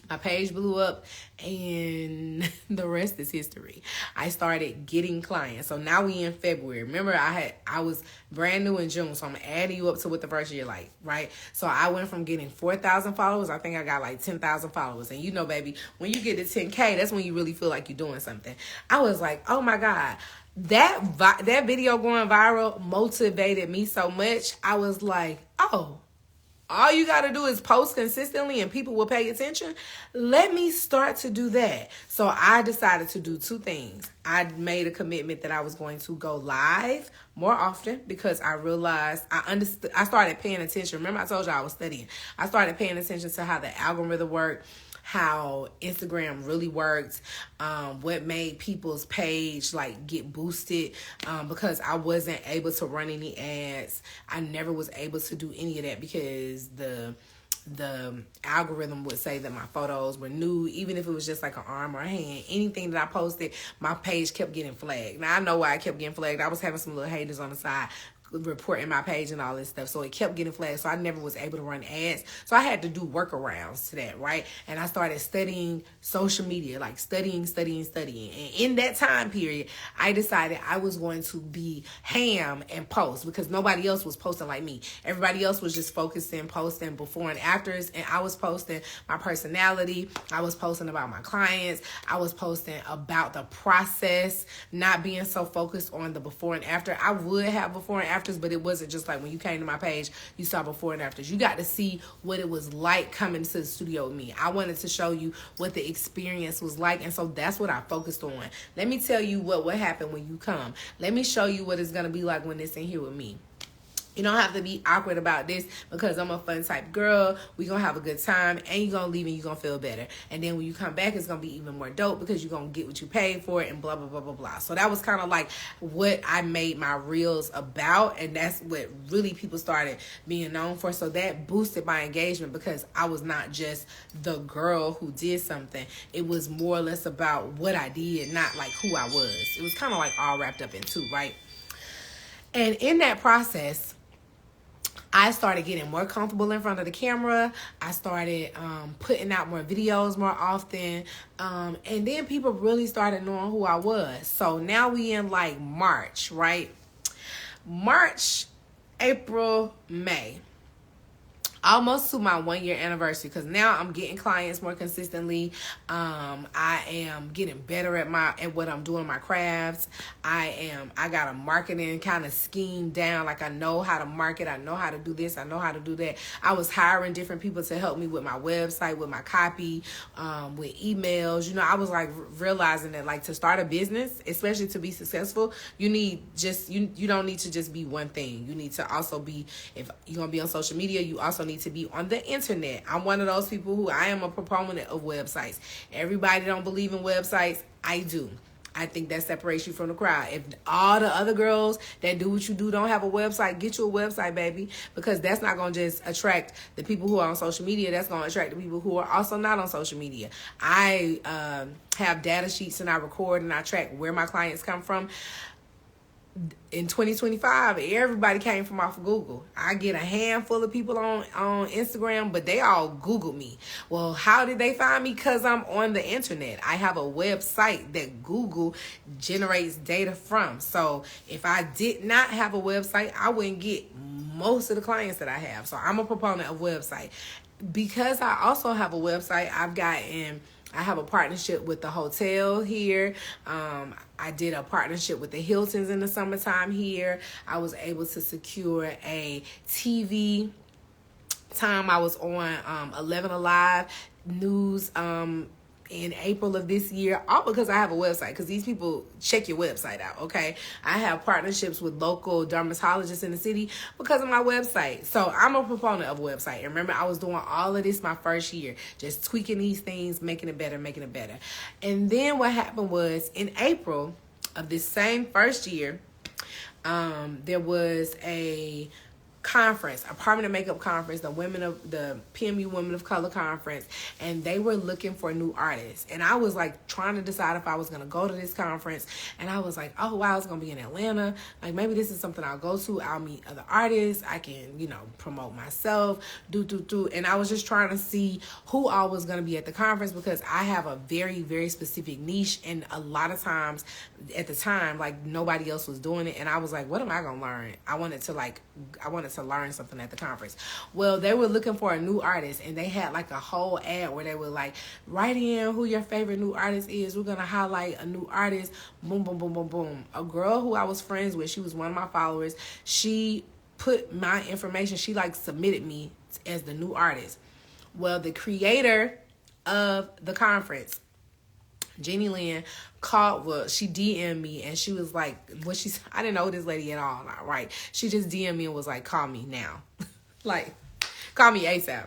My page blew up, and the rest is history. I started getting clients. So now we in February. Remember, I was brand new in June, so I'm adding you up to what the first year like, right? So I went from getting 4,000 followers. I think I got like 10,000 followers. And you know, baby, when you get to 10K, that's when you really feel like you're doing something. I was like, oh my God. That video going viral motivated me so much. I was like, oh, all you got to do is post consistently and people will pay attention. Let me start to do that. So I decided to do two things. I made a commitment that I was going to go live more often because I realized I started paying attention. Remember, I told you I was studying. I started paying attention to how the algorithm worked, how Instagram really worked, what made people's page like get boosted, because I wasn't able to run any ads. I never was able to do any of that because the algorithm would say that my photos were nude, even if it was just like an arm or a hand. Anything that I posted, my page kept getting flagged. Now I know why I kept getting flagged. I was having some little haters on the side reporting my page and all this stuff, so it kept getting flagged, so I never was able to run ads, so I had to do workarounds to that, right? And I started studying social media, like studying, and in that time period, I decided I was going to be ham and post, because nobody else was posting like me. Everybody else was just focusing, posting before and afters, and I was posting my personality, I was posting about my clients, I was posting about the process, not being so focused on the before and after. I would have before and after, but it wasn't just like when you came to my page, you saw before and afters. You got to see what it was like coming to the studio with me. I wanted to show you what the experience was like, and so that's what I focused on. Let me tell you what will happen when you come. Let me show you what it's going to be like when it's in here with me. You don't have to be awkward about this because I'm a fun type girl. We're going to have a good time, and you're going to leave and you're going to feel better. And then when you come back, it's going to be even more dope because you're going to get what you paid for it and blah, blah, blah, blah, blah. So that was kind of like what I made my reels about, and that's what really people started being known for. So that boosted my engagement because I was not just the girl who did something. It was more or less about what I did, not like who I was. It was kind of like all wrapped up in two, right? And in that process, I started getting more comfortable in front of the camera. I started putting out more videos more often. And then people really started knowing who I was. So now we in like March, right? March, April, May. Almost to my 1 year anniversary, because now I'm getting clients more consistently. I am getting better at what I'm doing, my crafts. I got a marketing kind of scheme down. Like I know how to market, I know how to do this, I know how to do that. I was hiring different people to help me with my website, with my copy, with emails. You know, I was like realizing that like to start a business, especially to be successful, you need just you don't need to just be one thing. You need to also be, if you're gonna be on social media, you also need to be on the internet. I'm one of those people who I am a proponent of websites. Everybody don't believe in websites. I do. I think that separates you from the crowd. If all the other girls that do what you do don't have a website, get you a website, baby, because that's not going to just attract the people who are on social media. That's going to attract the people who are also not on social media. I have data sheets, and I record and I track where my clients come from. In 2025, everybody came from off of Google. I get a handful of people on Instagram, but they all Google me. Well, how did they find me? Because I'm on the internet. I have a website that Google generates data from. So if I did not have a website, I wouldn't get most of the clients that I have. So I'm a proponent of website. Because I also have a website, I have a partnership with the hotel here. I did a partnership with the Hiltons in the summertime here. I was able to secure a TV time. I was on 11 Alive News in April of this year, all because I have a website, because these people check your website out, okay? I have partnerships with local dermatologists in the city because of my website. So I'm a proponent of a website. And remember, I was doing all of this my first year, just tweaking these things, making it better. And then what happened was in April, of this same first year, there was a conference, a permanent makeup conference, the PMU Women of Color conference, and they were looking for new artists. And I was like trying to decide if I was going to go to this conference, and I was like, oh wow, it's going to be in Atlanta. Like maybe this is something I'll go to. I'll meet other artists. I can, promote myself, and I was just trying to see who all was going to be at the conference, because I have a very, very specific niche, and a lot of times at the time, like nobody else was doing it, and I was like, what am I going to learn? I wanted to learn something at the conference. Well, they were looking for a new artist, and they had like a whole ad where they were like, write in who your favorite new artist is. We're gonna highlight a new artist. Boom, boom, boom, boom, boom. A girl who I was friends with, she was one of my followers. She put my information, she like submitted me as the new artist. Well, the creator of the conference, Jeannie Lynn, she DM'd me, and she was like, I didn't know this lady at all, right? She just DM'd me and was like, call me now. Like, call me ASAP.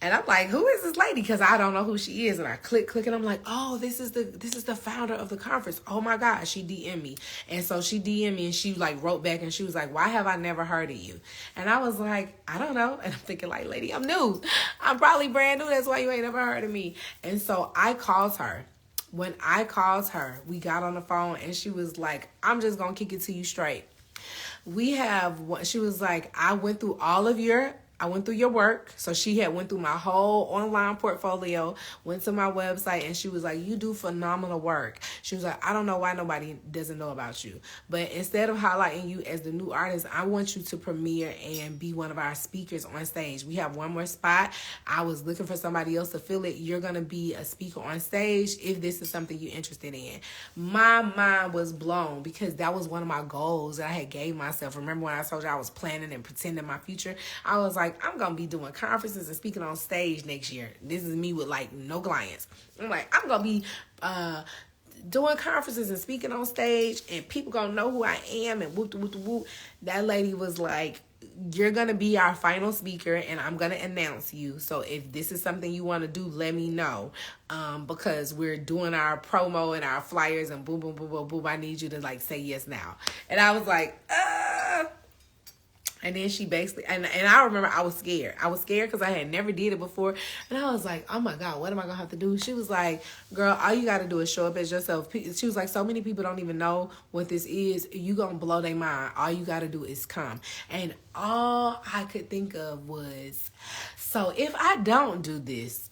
And I'm like, who is this lady? Because I don't know who she is. And I click, and I'm like, oh, this is the founder of the conference. Oh my God, she DM'd me. And so she DM'd me, and she like wrote back, and she was like, why have I never heard of you? And I was like, I don't know. And I'm thinking like, lady, I'm new. I'm probably brand new. That's why you ain't never heard of me. And so I called her. When I called her, we got on the phone, and she was like, I'm just going to kick it to you straight. She was like, I went through your work. So she had went through my whole online portfolio, went to my website, and she was like, you do phenomenal work. She was like, I don't know why nobody doesn't know about you. But instead of highlighting you as the new artist, I want you to premiere and be one of our speakers on stage. We have one more spot. I was looking for somebody else to fill it. You're going to be a speaker on stage if this is something you're interested in. My mind was blown, because that was one of my goals that I had gave myself. Remember when I told you I was planning and pretending my future? I was like, I'm going to be doing conferences and speaking on stage next year. This is me with like no clients. I'm like, I'm going to be doing conferences and speaking on stage, and people going to know who I am, and whoop, whoop, whoop. That lady was like, you're going to be our final speaker, and I'm going to announce you. So if this is something you want to do, let me know, because we're doing our promo and our flyers and boom, boom, boom, boom, boom. I need you to like say yes now. And I was like, And then she basically, and I remember I was scared. I was scared because I had never did it before. And I was like, oh my God, what am I going to have to do? She was like, girl, all you got to do is show up as yourself. She was like, so many people don't even know what this is. You going to blow their mind. All you got to do is come. And all I could think of was, so if I don't do this,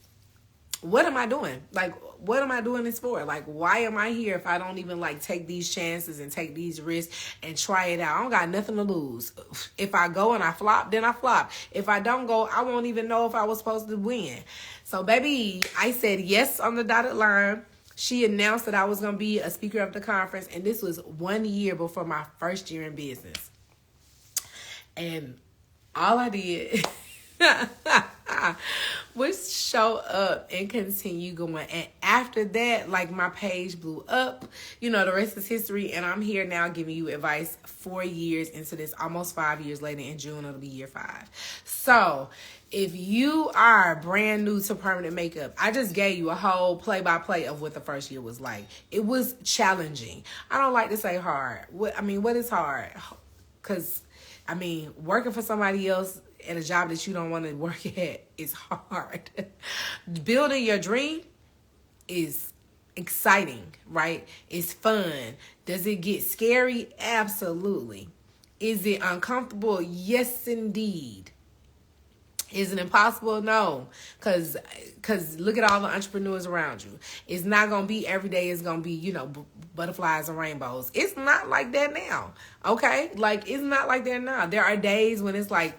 what am I doing? Like, what am I doing this for? Like, why am I here if I don't even like take these chances and take these risks and try it out? I don't got nothing to lose. If I go and I flop, then I flop. If I don't go, I won't even know if I was supposed to win. So baby, I said yes on the dotted line. She announced that I was going to be a speaker of the conference, and this was 1 year before my first year in business. And all I did was show up and continue going. And after that, like, my page blew up. The rest is history. And I'm here now giving you advice 4 years into this, almost 5 years later. In June, it'll be year 5. So if you are brand new to permanent makeup, I just gave you a whole play-by-play of what the first year was like. It was challenging. I don't like to say hard. What is hard? Because, working for somebody else at a job that you don't want to work at is hard. Building your dream is exciting, right? It's fun. Does it get scary? Absolutely. Is it uncomfortable? Yes, indeed. Is it impossible? No. Because look at all the entrepreneurs around you. It's not going to be every day. It's going to be, butterflies and rainbows. It's not like that now. Okay? Like, it's not like that now. There are days when it's like,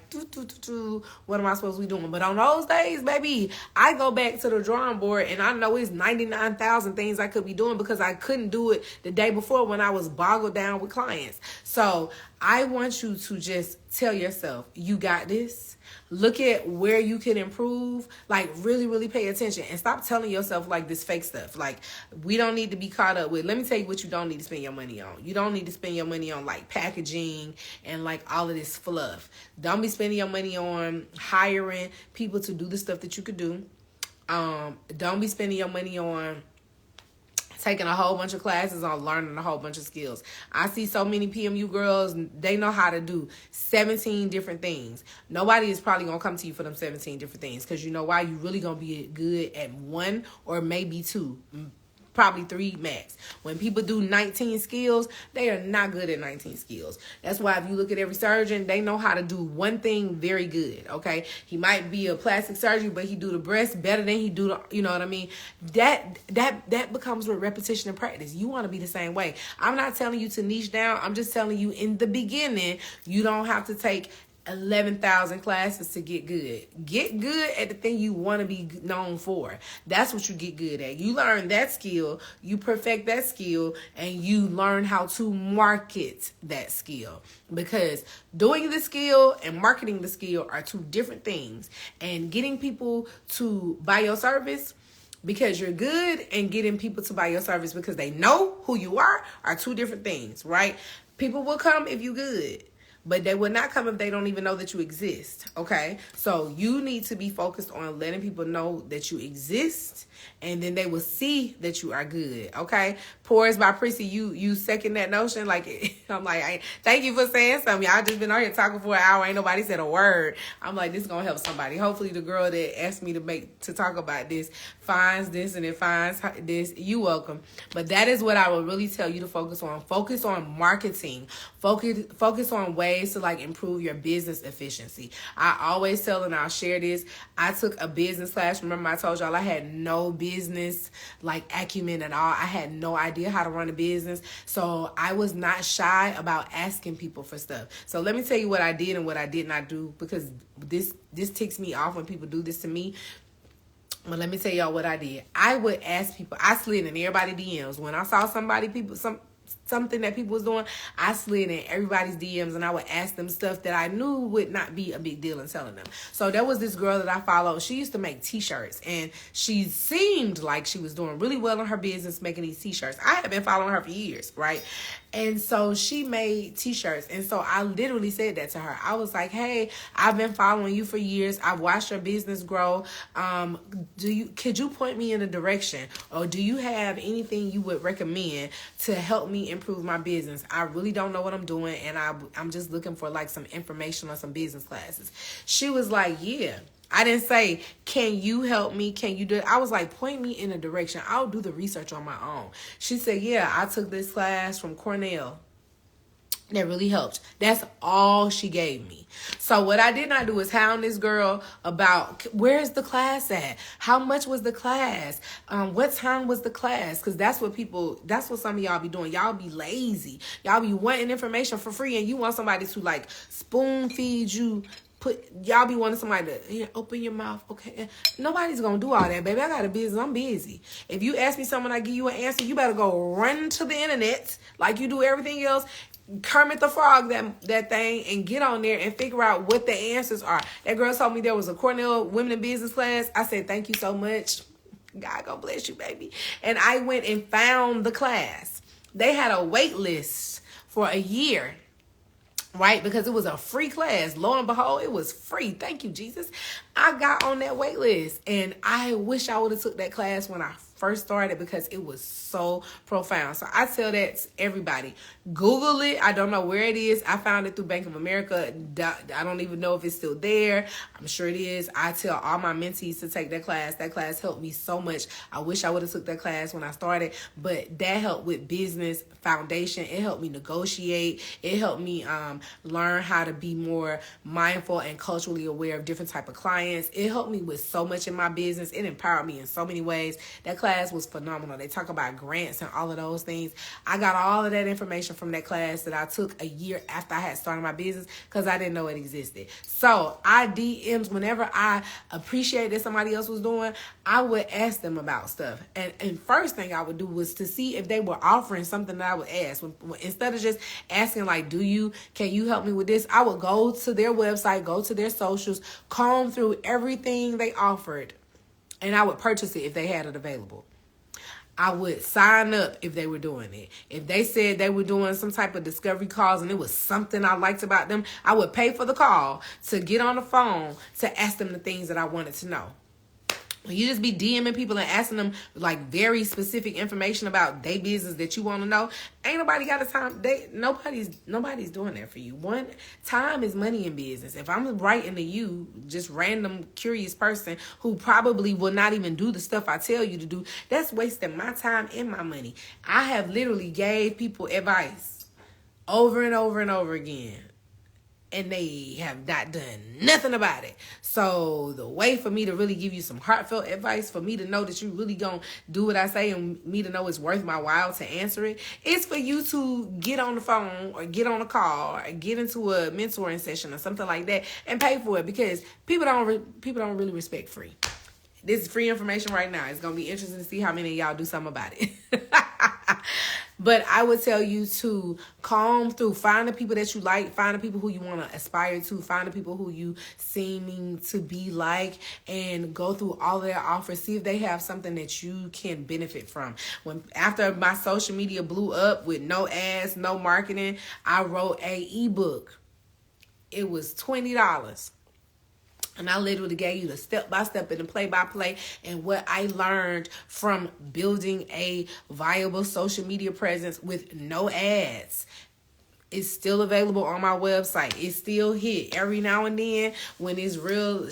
what am I supposed to be doing? But on those days, baby, I go back to the drawing board, and I know it's 99,000 things I could be doing because I couldn't do it the day before when I was boggled down with clients. So I want you to just tell yourself, you got this. Look at where you can improve. Like, really, really pay attention, and stop telling yourself like this fake stuff. Like, we don't need to be caught up with. Let me tell you what you don't need to spend your money on. You don't need to spend your money on like packaging and like all of this fluff. Don't be spending your money on hiring people to do the stuff that you could do. Don't be spending your money on taking a whole bunch of classes on learning a whole bunch of skills. I see so many PMU girls, they know how to do 17 different things. Nobody is probably going to come to you for them 17 different things, because you know why? You really going to be good at one or maybe two, probably three max. When people do 19 skills, they are not good at 19 skills. That's why if you look at every surgeon, they know how to do one thing very good, okay? He might be a plastic surgeon, but he do the breast better than he do the, you know what I mean? That becomes with repetition and practice. You want to be the same way. I'm not telling you to niche down. I'm just telling you in the beginning, you don't have to take 11,000 classes to get good. Get good at the thing you want to be known for. That's what you get good at. You learn that skill, you perfect that skill, and you learn how to market that skill. Because doing the skill and marketing the skill are two different things. And getting people to buy your service because you're good and getting people to buy your service because they know who you are two different things, right? People will come if you good, but they will not come if they don't even know that you exist, okay? So you need to be focused on letting people know that you exist, and then they will see that you are good, okay? Pores by Prissy, you second that notion? Like, I'm like, thank you for saying something. Y'all just been out here talking for an hour. Ain't nobody said a word. I'm like, this is going to help somebody. Hopefully the girl that asked me to talk about this finds this and it finds this. You welcome. But that is what I would really tell you to focus on. Focus on marketing. Focus on ways to like improve your business efficiency. I always tell, and I'll share this, I took a business class. Remember I told y'all I had no business like acumen at all. I had no idea how to run a business. So I was not shy about asking people for stuff. So let me tell you what I did and what I did not do, because this ticks me off when people do this to me. But let me tell y'all what I did. I would ask people. I slid in everybody's DMs. When I saw something that people was doing, I slid in everybody's DMs and I would ask them stuff that I knew would not be a big deal in telling them. So there was this girl that I followed. She used to make t-shirts, and she seemed like she was doing really well in her business making these t-shirts. I have been following her for years, right? And so she made t-shirts. And so I literally said that to her. I was like, hey, I've been following you for years. I've watched your business grow. Could you point me in a direction, or do you have anything you would recommend to help me improve my business? I really don't know what I'm doing, and I'm just looking for like some information on some business classes. She was like, yeah. I didn't say, can you help me? Can you do it? I was like, point me in a direction. I'll do the research on my own. She said, yeah, I took this class from Cornell. That really helped. That's all she gave me. So what I did not do is hound this girl about where's the class at? How much was the class? What time was the class? Because that's what some of y'all be doing. Y'all be lazy. Y'all be wanting information for free, and you want somebody to like spoon feed you. Y'all be wanting somebody to open your mouth. Okay. Nobody's going to do all that, baby. I got a business. I'm busy. If you ask me something, I give you an answer, you better go run to the internet like you do everything else. Kermit the Frog that thing and get on there and figure out what the answers are. That girl told me there was a Cornell Women in Business class. I said, thank you so much. God gonna bless you, baby. And I went and found the class. They had a wait list for a year, right? Because it was a free class. Lo and behold, it was free. Thank you, Jesus. I got on that wait list, and I wish I would have took that class when I first started, because it was so profound. So I tell that to everybody. Google it. I don't know where it is. I found it through Bank of America. I don't even know if it's still there. I'm sure it is. I tell all my mentees to take that class. That class helped me so much. I wish I would have took that class when I started, but that helped with business foundation. It helped me negotiate. It helped me learn how to be more mindful and culturally aware of different type of clients. It helped me with so much in my business. It empowered me in so many ways. That class was phenomenal. They talk about grants and all of those things. I got all of that information from that class that I took a year after I had started my business, because I didn't know it existed. So I DMs whenever I appreciate that somebody else was doing, I would ask them about stuff. And first thing I would do was to see if they were offering something that I would ask. Instead of just asking like, can you help me with this? I would go to their website, go to their socials, comb through everything they offered, and I would purchase it if they had it available. I would sign up if they were doing it. If they said they were doing some type of discovery calls and it was something I liked about them, I would pay for the call to get on the phone to ask them the things that I wanted to know. When you just be DMing people and asking them like very specific information about their business that you want to know, ain't nobody got the time. Nobody's doing that for you. One, time is money in business. If I'm writing to you, just random curious person who probably will not even do the stuff I tell you to do, that's wasting my time and my money. I have literally gave people advice over and over and over again, and they have not done nothing about it. So the way for me to really give you some heartfelt advice, for me to know that you really gonna do what I say, and me to know it's worth my while to answer it, is for you to get on the phone or get on a call or get into a mentoring session or something like that and pay for it, because people don't really respect free. This is free information right now. It's gonna be interesting to see how many of y'all do something about it. But I would tell you to comb through, find the people that you like, find the people who you want to aspire to, find the people who you seeming to be like, and go through all of their offers. See if they have something that you can benefit from. After my social media blew up with no ads, no marketing, I wrote a ebook. It was $20. And I literally gave you the step-by-step and the play-by-play and what I learned from building a viable social media presence with no ads. It's still available on my website. It's still hit every now and then when it's real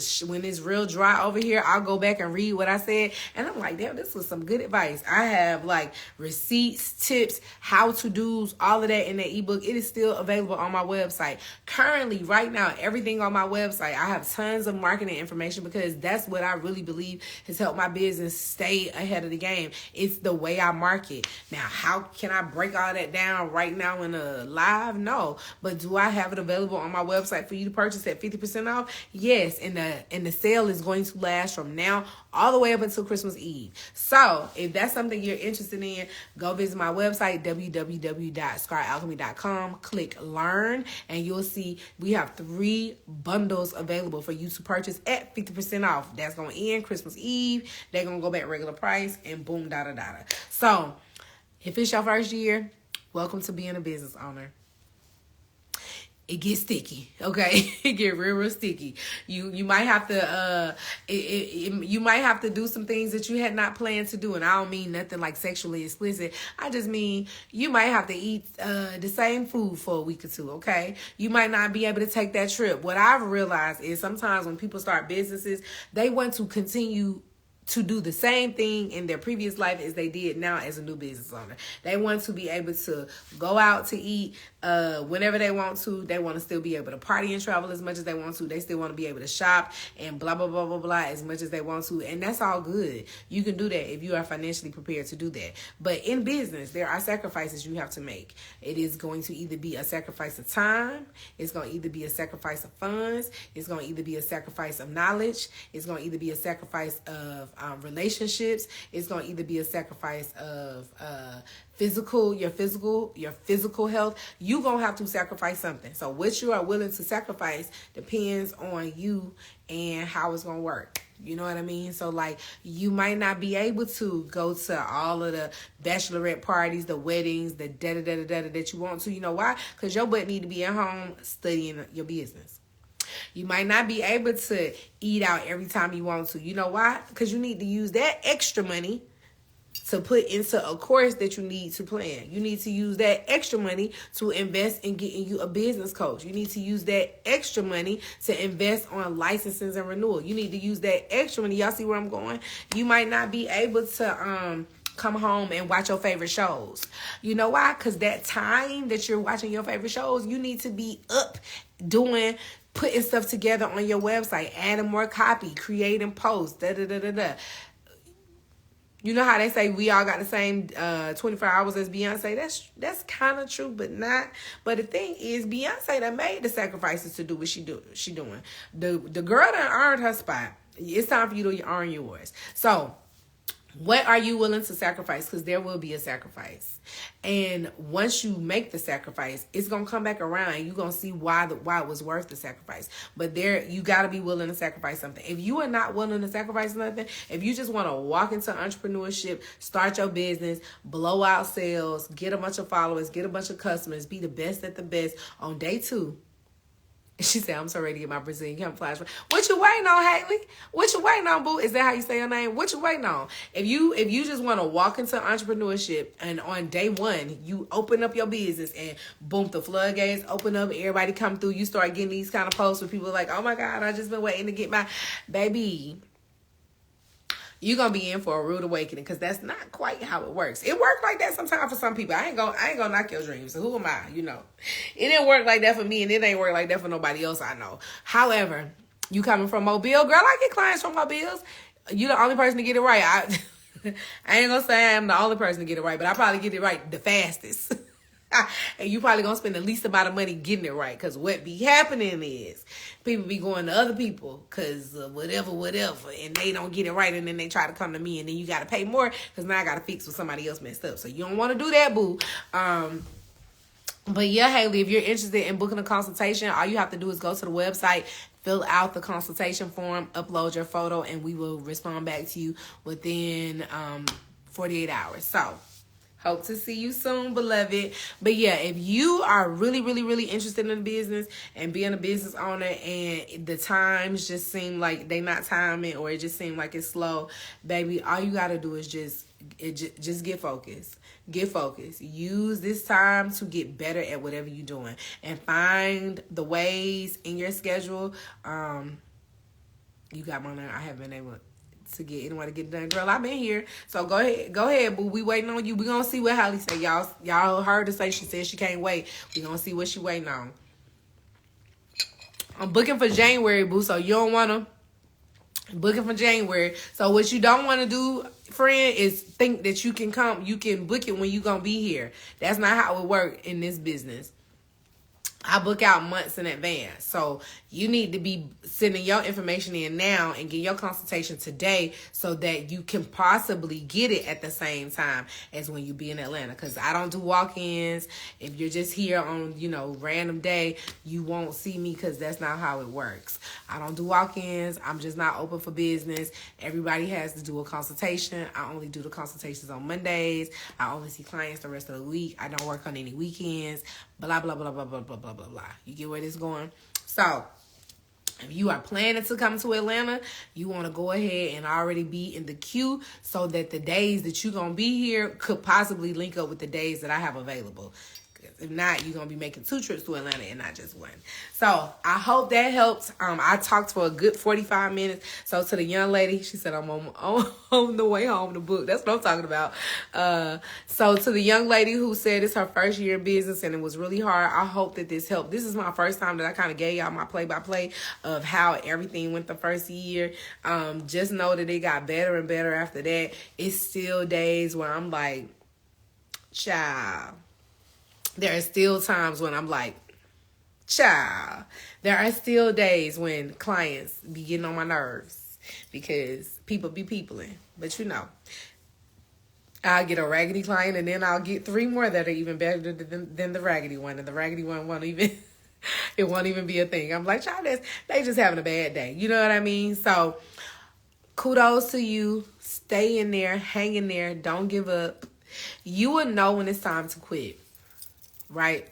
dry over here. I'll go back and read what I said, and I'm like, damn, this was some good advice. I have like receipts, tips, how to do's, all of that in the ebook. It is still available on my website. Currently, right now, everything on my website, I have tons of marketing information, because that's what I really believe has helped my business stay ahead of the game. It's the way I market. Now, how can I break all that down right now in a live? No, but do I have it available on my website for you to purchase at 50% off? Yes, and the sale is going to last from now all the way up until Christmas Eve. So if that's something you're interested in, go visit my website, www.scaralchemy.com. Click learn, and you'll see we have 3 bundles available for you to purchase at 50% off. That's going to end Christmas Eve. They're going to go back regular price, and boom, da-da-da-da. So if it's your first year, welcome to being a business owner. It gets sticky, okay? It get real sticky. You might have to you might have to do some things that you had not planned to do, and I don't mean nothing like sexually explicit. I just mean you might have to eat the same food for a week or two, okay? You might not be able to take that trip. What I've realized is sometimes when people start businesses, they want to continue to do the same thing in their previous life as they did now as a new business owner. They want to be able to go out to eat whenever they want to. They want to still be able to party and travel as much as they want to. They still want to be able to shop and blah, blah, blah, blah, blah as much as they want to. And that's all good. You can do that if you are financially prepared to do that. But in business, there are sacrifices you have to make. It is going to either be a sacrifice of time. It's going to either be a sacrifice of funds. It's going to either be a sacrifice of knowledge. It's going to either be a sacrifice of relationships. It's going to either be a sacrifice of your physical health. You're going to have to sacrifice something. So what you are willing to sacrifice depends on you and how it's going to work. You know what I mean? So like, you might not be able to go to all of the bachelorette parties, the weddings, the da-da-da-da-da that you want to. You know why? Because your butt need to be at home studying your business. You might not be able to eat out every time you want to. You know why? Because you need to use that extra money to put into a course that you need to plan. You need to use that extra money to invest in getting you a business coach. You need to use that extra money to invest on licenses and renewal. You need to use that extra money. Y'all see where I'm going? You might not be able to come home and watch your favorite shows. You know why? Because that time that you're watching your favorite shows, you need to be up putting stuff together on your website, adding more copy, creating posts, da-da-da-da-da. You know how they say we all got the same 24 hours as Beyonce? That's kind of true, but not. But the thing is, Beyonce done made the sacrifices to do what she doing. The girl done earned her spot. It's time for you to earn yours. So what are you willing to sacrifice? Because there will be a sacrifice. And once you make the sacrifice, it's going to come back around and you're going to see why it was worth the sacrifice. But you got to be willing to sacrifice something. If you are not willing to sacrifice nothing, if you just want to walk into entrepreneurship, start your business, blow out sales, get a bunch of followers, get a bunch of customers, be the best at the best on day 2, She said, I'm so ready to get my Brazilian camouflage. What you waiting on, Haley? What you waiting on, boo? Is that how you say your name? What you waiting on? If you just want to walk into entrepreneurship and on day one, you open up your business and boom, the floodgates open up, everybody come through, you start getting these kind of posts where people are like, oh my God, I just been waiting to get my baby. You're going to be in for a rude awakening because that's not quite how it works. It worked like that sometimes for some people. I ain't gonna knock your dreams. So who am I? You know, it didn't work like that for me and it ain't work like that for nobody else I know. However, you coming from Mobile, girl, I get clients from Mobiles. You the only person to get it right. I ain't gonna say I'm the only person to get it right, but I probably get it right the fastest. And you probably gonna spend the least amount of money getting it right, because what be happening is people be going to other people because whatever, and they don't get it right, and then they try to come to me, and then you gotta pay more because now I gotta fix what somebody else messed up. So you don't want to do that, boo. But yeah, Haley, if you're interested in booking a consultation, all you have to do is go to the website, fill out the consultation form, upload your photo, and we will respond back to you within 48 hours. So hope to see you soon, beloved. But yeah, if you are really, really, really interested in the business and being a business owner and the times just seem like they not timing or it just seem like it's slow, baby, all you got to do is just get focused. Get focused. Use this time to get better at whatever you're doing and find the ways in your schedule. You got my name. I haven't been able to get anyone to get done. Girl, I've been here. So go ahead, boo. We waiting on you. We gonna see what Holly say. Y'all heard her say she said she can't wait. We gonna see what she waiting on. I'm booking for January, boo. So you don't wanna booking for January. So what you don't want to do, friend, is think that you can come, you can book it when you gonna be here. That's not how it work in this business. I book out months in advance. So you need to be sending your information in now and get your consultation today so that you can possibly get it at the same time as when you be in Atlanta. Because I don't do walk-ins. If you're just here on, random day, you won't see me because that's not how it works. I don't do walk-ins. I'm just not open for business. Everybody has to do a consultation. I only do the consultations on Mondays. I only see clients the rest of the week. I don't work on any weekends. Blah, blah, blah, blah, blah, blah, blah, blah, blah. You get where this is going? So if you are planning to come to Atlanta, you want to go ahead and already be in the queue so that the days that you're going to be here could possibly link up with the days that I have available. If not, you're going to be making 2 trips to Atlanta and not just 1. So I hope that helps. I talked for a good 45 minutes. So to the young lady, she said, I'm on the way home to book. That's what I'm talking about. So to the young lady who said it's her first year in business and it was really hard, I hope that this helped. This is my first time that I kind of gave y'all my play-by-play of how everything went the first year. Just know that it got better and better after that. It's still days where I'm like, child. There are still times when I'm like, child. There are still days when clients be getting on my nerves because people be peopling. But I'll get a raggedy client and then I'll get 3 more that are even better than the raggedy one. And the raggedy one won't even, it won't even be a thing. I'm like, child, they just having a bad day. You know what I mean? So kudos to you. Stay in there. Hang in there. Don't give up. You will know when it's time to quit. Right?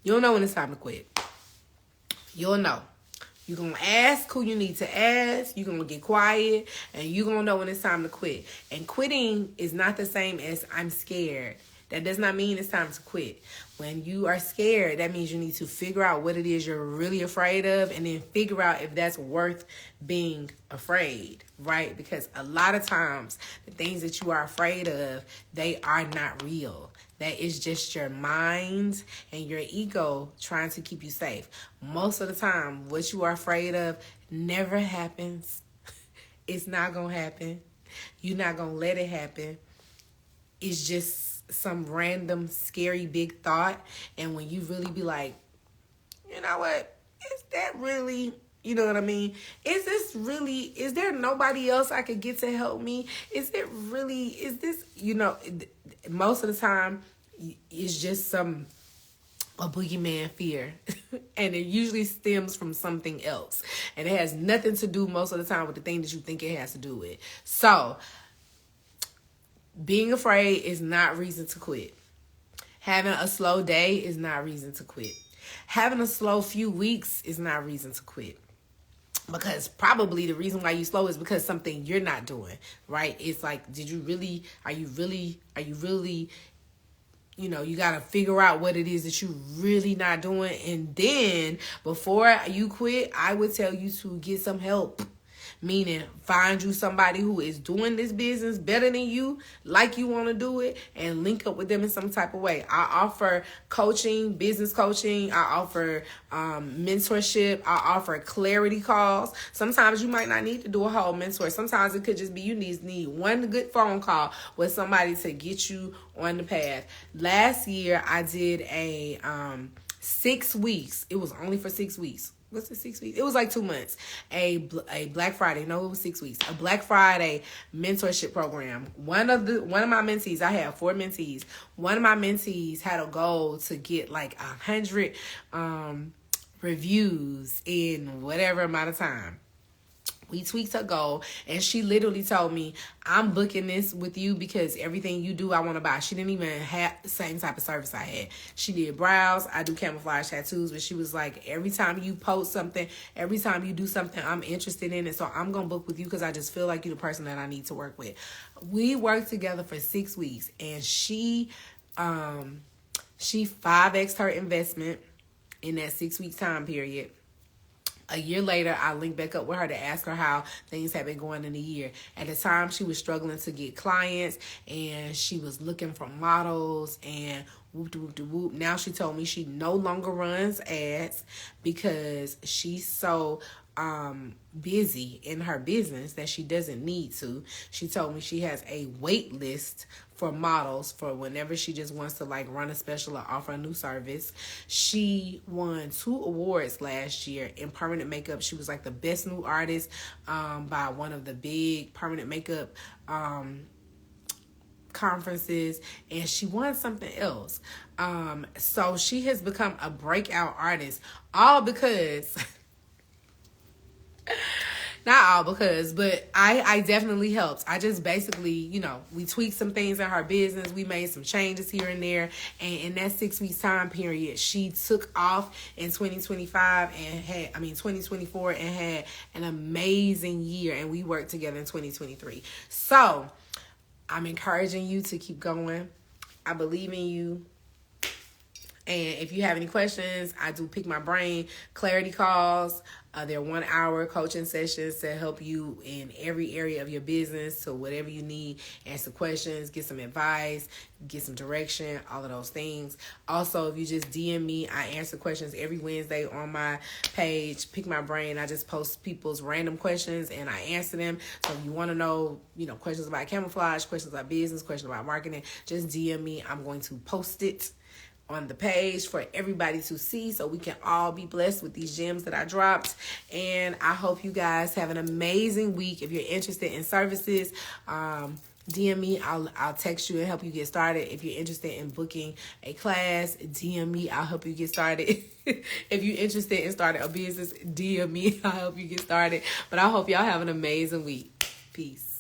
You'll know when it's time to quit. You'll know. You're going to ask who you need to ask. You're going to get quiet. And you're going to know when it's time to quit. And quitting is not the same as I'm scared. That does not mean it's time to quit. When you are scared, that means you need to figure out what it is you're really afraid of and then figure out if that's worth being afraid, right? Because a lot of times, the things that you are afraid of, they are not real. That is just your mind and your ego trying to keep you safe. Most of the time, what you are afraid of never happens. It's not going to happen. You're not going to let it happen. It's just some random, scary, big thought. And when you really be like, you know what? Is that really... You know what I mean? Is there nobody else I could get to help me? Is this, most of the time, it's just a boogeyman fear. And it usually stems from something else. And it has nothing to do most of the time with the thing that you think it has to do with. So, being afraid is not reason to quit. Having a slow day is not reason to quit. Having a slow few weeks is not a reason to quit. Because probably the reason why you slow is because something you're not doing, right? It's like, are you really, you got to figure out what it is that you really not doing. And then before you quit, I would tell you to get some help. Meaning, find you somebody who is doing this business better than you, like you want to do it, and link up with them in some type of way. I offer coaching, business coaching. I offer mentorship. I offer clarity calls. Sometimes you might not need to do a whole mentor. Sometimes it could just be you need one good phone call with somebody to get you on the path. Last year, I did a 6 weeks. It was only for 6 weeks. Was it 6 weeks? It was like 2 months. A Black Friday. No, it was 6 weeks. A Black Friday mentorship program. One of my mentees, I had 4 mentees. One of my mentees had a goal to get like 100 reviews in whatever amount of time. We tweaked her goal, and she literally told me, I'm booking this with you because everything you do, I want to buy. She didn't even have the same type of service I had. She did brows. I do camouflage tattoos, but she was like, every time you post something, every time you do something, I'm interested in it. So I'm going to book with you because I just feel like you're the person that I need to work with. We worked together for 6 weeks, and she 5x'd her investment in that 6 week time period. A year later, I linked back up with her to ask her how things had been going in the year. At the time, she was struggling to get clients, and she was looking for models and whoop. Now she told me she no longer runs ads because she's so busy in her business that she doesn't need to. She told me she has a wait list for models for whenever she just wants to like run a special or offer a new service. She won 2 awards last year in permanent makeup. She was like the best new artist by one of the big permanent makeup conferences, and she won something else. So she has become a breakout artist, all because not all because, but I definitely helped. I just basically, we tweaked some things in her business. We made some changes here and there. And in that 6 weeks time period, she took off in 2024 and had an amazing year. And we worked together in 2023. So I'm encouraging you to keep going. I believe in you. And if you have any questions, I do pick my brain. Clarity calls. They're 1 hour coaching sessions to help you in every area of your business. So whatever you need, answer questions, get some advice, get some direction, all of those things. Also, if you just DM me, I answer questions every Wednesday on my page, Pick My Brain. I just post people's random questions and I answer them. So if you want to know, questions about camouflage, questions about business, questions about marketing, just DM me. I'm going to post it on the page for everybody to see so we can all be blessed with these gems that I dropped. And I hope you guys have an amazing week. If you're interested in services, DM me. I'll text you and help you get started. If you're interested in booking a class, DM me. I'll help you get started. If you're interested in starting a business, DM me. I'll help you get started. But I hope y'all have an amazing week. Peace.